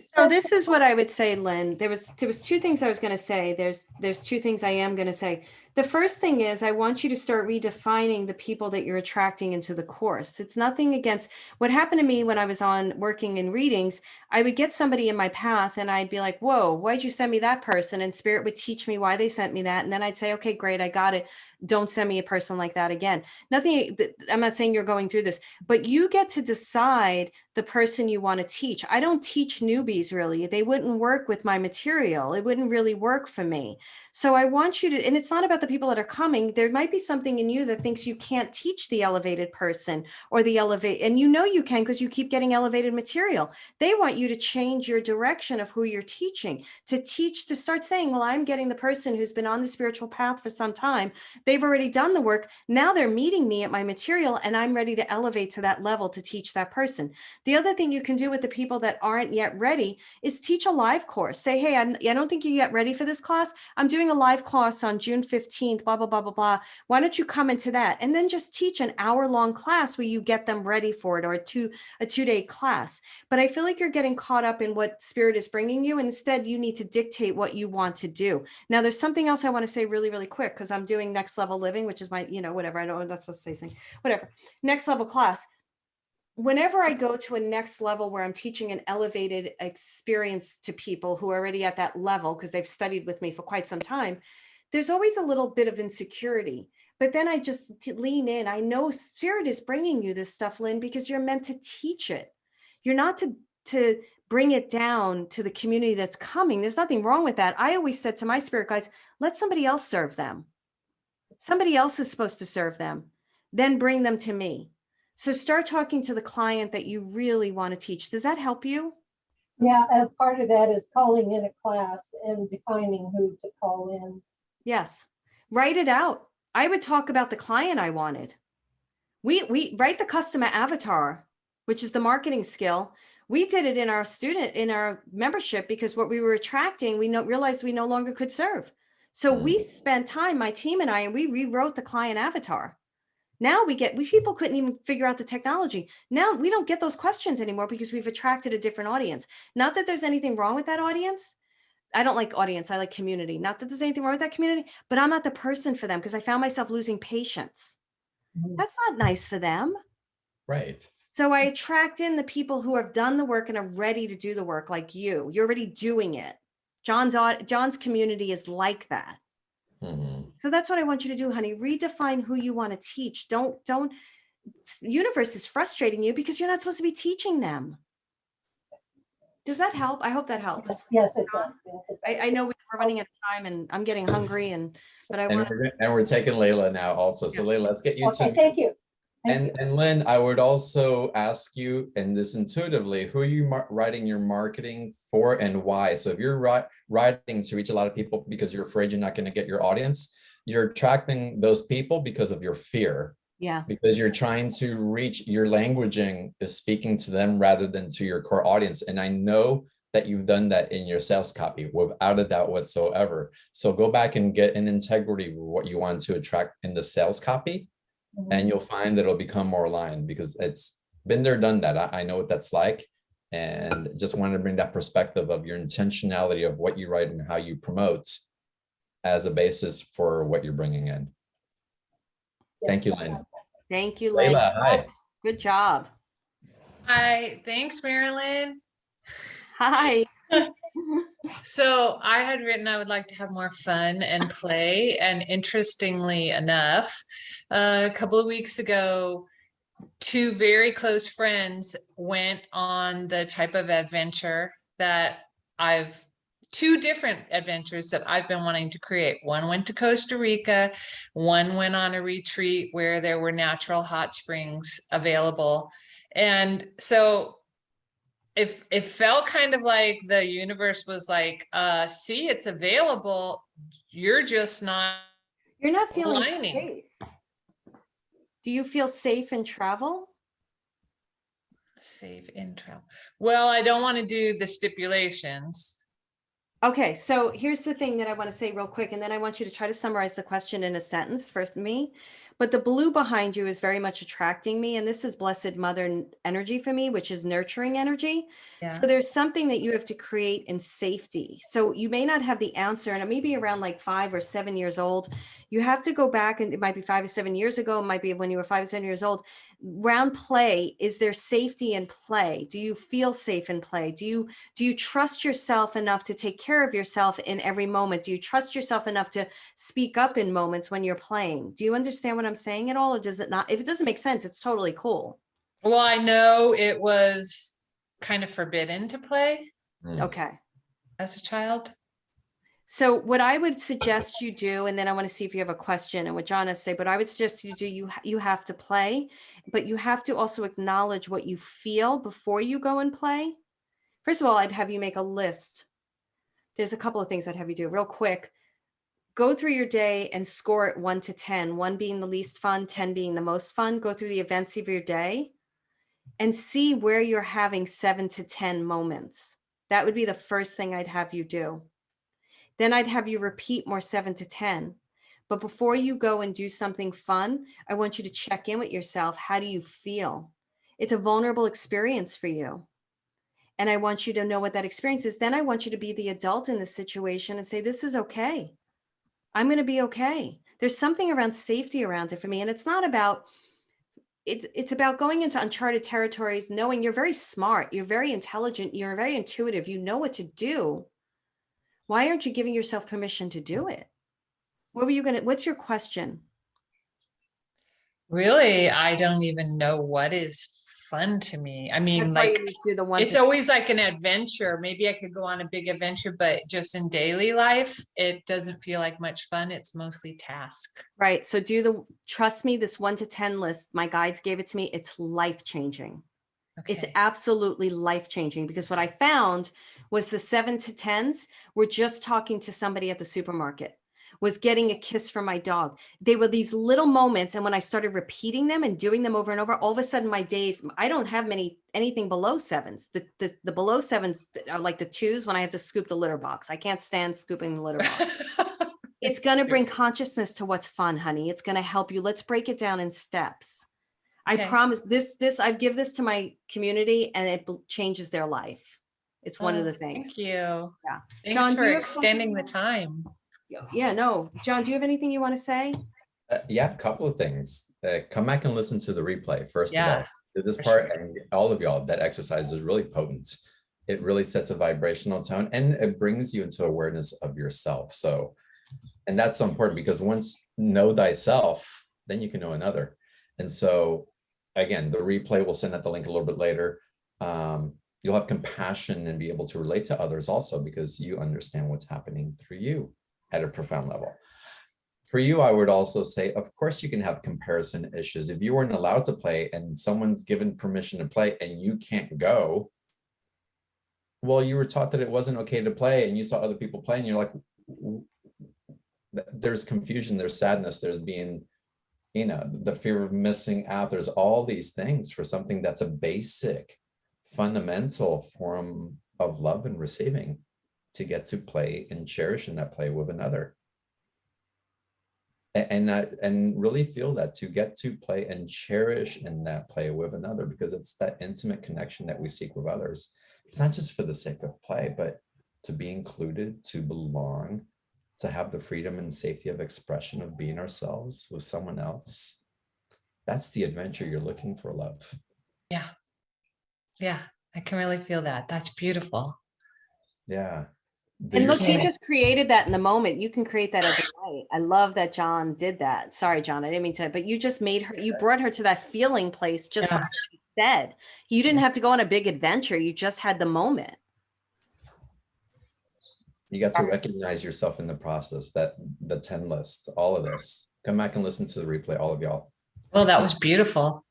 S2: So this is what I would say, Lynn. There was two things I was going to say. There's two things I am going to say. The first thing is I want you to start redefining the people that you're attracting into the course. It's nothing against what happened to me when I was working in readings. I would get somebody in my path and I'd be like, whoa, why'd you send me that person? And Spirit would teach me why they sent me that. And then I'd say, okay, great, I got it. Don't send me a person like that again. Nothing, I'm not saying you're going through this, but you get to decide the person you want to teach. I don't teach newbies really. They wouldn't work with my material. It wouldn't really work for me. So I want you to, and it's not about the people that are coming. There might be something in you that thinks you can't teach the elevated person or the elevate, and you know you can because you keep getting elevated material. They want you to change your direction of who you're teaching, to teach, to start saying, well, I'm getting the person who's been on the spiritual path for some time. They've already done the work. Now they're meeting me at my material and I'm ready to elevate to that level to teach that person. The other thing you can do with the people that aren't yet ready is teach a live course. Say, hey, I don't think you're yet ready for this class. I'm doing a live class on June 15th, blah, blah, blah, blah, blah. Why don't you come into that? And then just teach an hour-long class where you get them ready for it, or a two-day class. But I feel like you're getting caught up in what spirit is bringing you. And instead, you need to dictate what you want to do. Now, there's something else I want to say really, really quick, because I'm doing Next Level Living, which is my, whatever. I don't know what that's supposed to say, whatever. Next level class. Whenever I go to a next level where I'm teaching an elevated experience to people who are already at that level, because they've studied with me for quite some time, there's always a little bit of insecurity. But then I just lean in. I know spirit is bringing you this stuff, Lynn, because you're meant to teach it. You're not to bring it down to the community that's coming. There's nothing wrong with that. I always said to my spirit guides, let somebody else serve them. Somebody else is supposed to serve them. Then bring them to me. So start talking to the client that you really want to teach. Does that help you?
S5: Yeah, part of that is calling in a class and defining who to call in.
S2: Yes. Write it out. I would talk about the client I wanted. We write the customer avatar, which is the marketing skill. We did it in our membership, because what we were attracting, we realized we no longer could serve. So we spent time, my team and I, and we rewrote the client avatar. Now people couldn't even figure out the technology. Now we don't get those questions anymore because we've attracted a different audience. Not that there's anything wrong with that audience. I don't like audience. I like community. Not that there's anything wrong with that community, but I'm not the person for them, because I found myself losing patience. That's not nice for them.
S1: Right.
S2: So I attract in the people who have done the work and are ready to do the work, like you. You're already doing it. John's community is like that. So that's what I want you to do, honey. Redefine who you want to teach. Don't, universe is frustrating you because you're not supposed to be teaching them. Does that help? I hope that helps.
S5: Yes, it does. Yes, it does.
S2: I know we're running out of time and I'm getting hungry, but I want to.
S1: And we're taking Layla now also. So Layla, let's get you
S5: Okay,
S1: to.
S5: thank you. Thank you.
S1: And Lynn, I would also ask you, and this intuitively, who are you writing your marketing for and why? So if you're writing to reach a lot of people because you're afraid you're not going to get your audience, you're attracting those people because of your fear.
S2: Yeah.
S1: Because you're trying to reach, your languaging is speaking to them rather than to your core audience. And I know that you've done that in your sales copy without a doubt whatsoever. So go back and get an integrity with what you want to attract in the sales copy. And you'll find that it'll become more aligned, because it's been there, done that. I know what that's like. And just wanted to bring that perspective of your intentionality of what you write and how you promote as a basis for what you're bringing in.
S5: Yes,
S1: Thank you, Lynn.
S2: Thank you, Lynn.
S1: Layla, hi.
S2: Good job.
S6: Hi, thanks, Marilyn.
S2: Hi.
S6: So I had written I would like to have more fun and play. And interestingly enough, a couple of weeks ago, two very close friends went on the type of adventure that two different adventures that I've been wanting to create. One went to Costa Rica, one went on a retreat where there were natural hot springs available. And so it felt kind of like the universe was like, see, it's available. You're just not.
S2: You're not feeling
S6: aligning.
S2: safe. Do you feel safe in travel?
S6: Safe in travel. Well, I don't want to do the stipulations.
S2: Okay, so here's the thing that I want to say real quick, and then I want you to try to summarize the question in a sentence for me. But the blue behind you is very much attracting me, and this is Blessed Mother energy for me, which is nurturing energy.
S6: Yeah.
S2: So there's something that you have to create in safety. So you may not have the answer, and it may be around like 5 or 7 years old. You have to go back, and it might be 5 or 7 years ago. It might be when you were 5 or 7 years old. Round play, is there safety in play? Do you feel safe in play? Do you trust yourself enough to take care of yourself in every moment? Do you trust yourself enough to speak up in moments when you're playing? Do you understand what I'm saying at all, or does it not? If it doesn't make sense, it's totally cool.
S6: Well, I know it was kind of forbidden to play
S2: Okay.
S6: as a child.
S2: So what I would suggest you do, and then I want to see if you have a question and what John has to say, but I would suggest you do, you have to play, but you have to also acknowledge what you feel before you go and play. First of all, I'd have you make a list. There's a couple of things I'd have you do real quick. Go through your day and score it 1 to 10, 1 being the least fun, 10 being the most fun. Go through the events of your day and see where you're having 7 to 10 moments. That would be the first thing I'd have you do. Then I'd have you repeat more 7 to 10. But before you go and do something fun, I want you to check in with yourself. How do you feel? It's a vulnerable experience for you. And I want you to know what that experience is. Then I want you to be the adult in the situation and say, this is okay. I'm going to be okay. There's something around safety around it for me. And it's not about, it's about going into uncharted territories, knowing you're very smart, you're very intelligent, you're very intuitive, you know what to do. Why aren't you giving yourself permission to do it? What's your question?
S6: Really, I don't even know what is fun to me. I mean,
S2: That's why
S6: like,
S2: you do the 1
S6: it's
S2: to
S6: always like an adventure. Maybe I could go on a big adventure, but just in daily life, it doesn't feel like much fun. It's mostly task.
S2: Right. So trust me, this 1 to 10 list, my guides gave it to me. It's life-changing. It's
S6: Okay.
S2: absolutely life-changing, because what I found was the 7 to 10s were just talking to somebody at the supermarket, was getting a kiss from my dog. They were these little moments. And when I started repeating them and doing them over and over, all of a sudden my days, I don't have anything below 7s. The below 7s are like the 2s when I have to scoop the litter box. I can't stand scooping the litter box. It's going to bring consciousness to what's fun, honey. It's going to help you. Let's break it down in steps. I
S6: Okay.
S2: promise I give this to my community and it changes their life. It's one of the things.
S6: Thank you.
S2: Yeah.
S6: Thanks
S2: John, do
S6: for
S2: you have
S6: extending the
S2: something?
S6: time.
S2: Yeah, no. John, do you have anything you want to say?
S1: Yeah, a couple of things. Come back and listen to the replay, first of
S6: Yeah,
S1: all. To this
S6: for
S1: part,
S6: sure.
S1: and all of y'all, that exercise is really potent. It really sets a vibrational tone and it brings you into awareness of yourself. So, and that's so important, because once know thyself, then you can know another. And so, again, the replay, we'll send out the link a little bit later. You'll have compassion and be able to relate to others also, because you understand what's happening through you at a profound level. For you, I would also say, of course, you can have comparison issues. If you weren't allowed to play and someone's given permission to play and you can't go, well, you were taught that it wasn't okay to play and you saw other people playing, you're like, there's confusion, there's sadness, there's being, the fear of missing out. There's all these things for something that's a basic, fundamental form of love and receiving, to get to play and cherish in that play with another. And really feel that, to get to play and cherish in that play with another, because it's that intimate connection that we seek with others. It's not just for the sake of play, but to be included, to belong, to have the freedom and safety of expression of being ourselves with someone else. That's the adventure you're looking for, love.
S6: Yeah. Yeah, I can really feel that. That's beautiful.
S1: Yeah.
S2: And look, you
S6: Yeah.
S2: just created that in the moment. You can create that every night. I love that John did that. Sorry, John, I didn't mean to, but you just you brought her to that feeling place just
S6: Yeah.
S2: by what you said. You didn't have to go on a big adventure. You just had the moment.
S1: You got to recognize yourself in the process, that the 10 list, all of this. Come back and listen to the replay, all of y'all.
S6: Well, that was beautiful.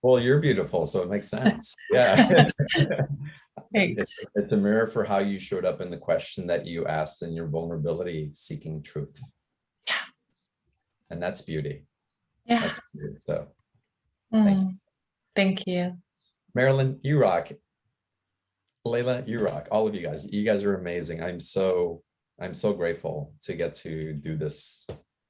S1: Well, you're beautiful, so it makes sense. Yeah.
S6: Thanks.
S1: It's a mirror for how you showed up in the question that you asked, and your vulnerability seeking truth.
S6: Yeah.
S1: And that's beauty.
S6: Yeah.
S1: That's beauty. So
S6: Thank you.
S1: Marilyn, you rock. Layla, you rock. All of you guys are amazing. I'm so grateful to get to do this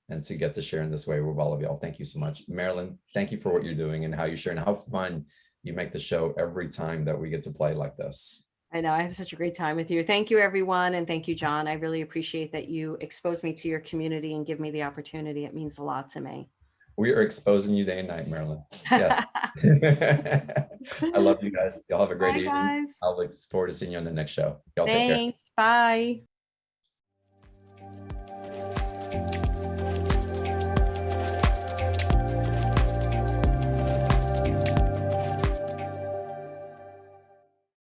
S1: and to get to share in this way with all of y'all. Thank you so much. Marilyn, thank you for what you're doing and how you share and how fun you make the show every time that we get to play like this.
S2: I know, I have such a great time with you. Thank you, everyone. And thank you, John. I really appreciate that you expose me to your community and give me the opportunity. It means a lot to me.
S1: We are exposing you day and night, Marilyn. Yes. I love you guys. Y'all have a great evening.
S2: Guys.
S1: I'll look forward to seeing you on the next show. Y'all take care.
S2: Thanks. Bye.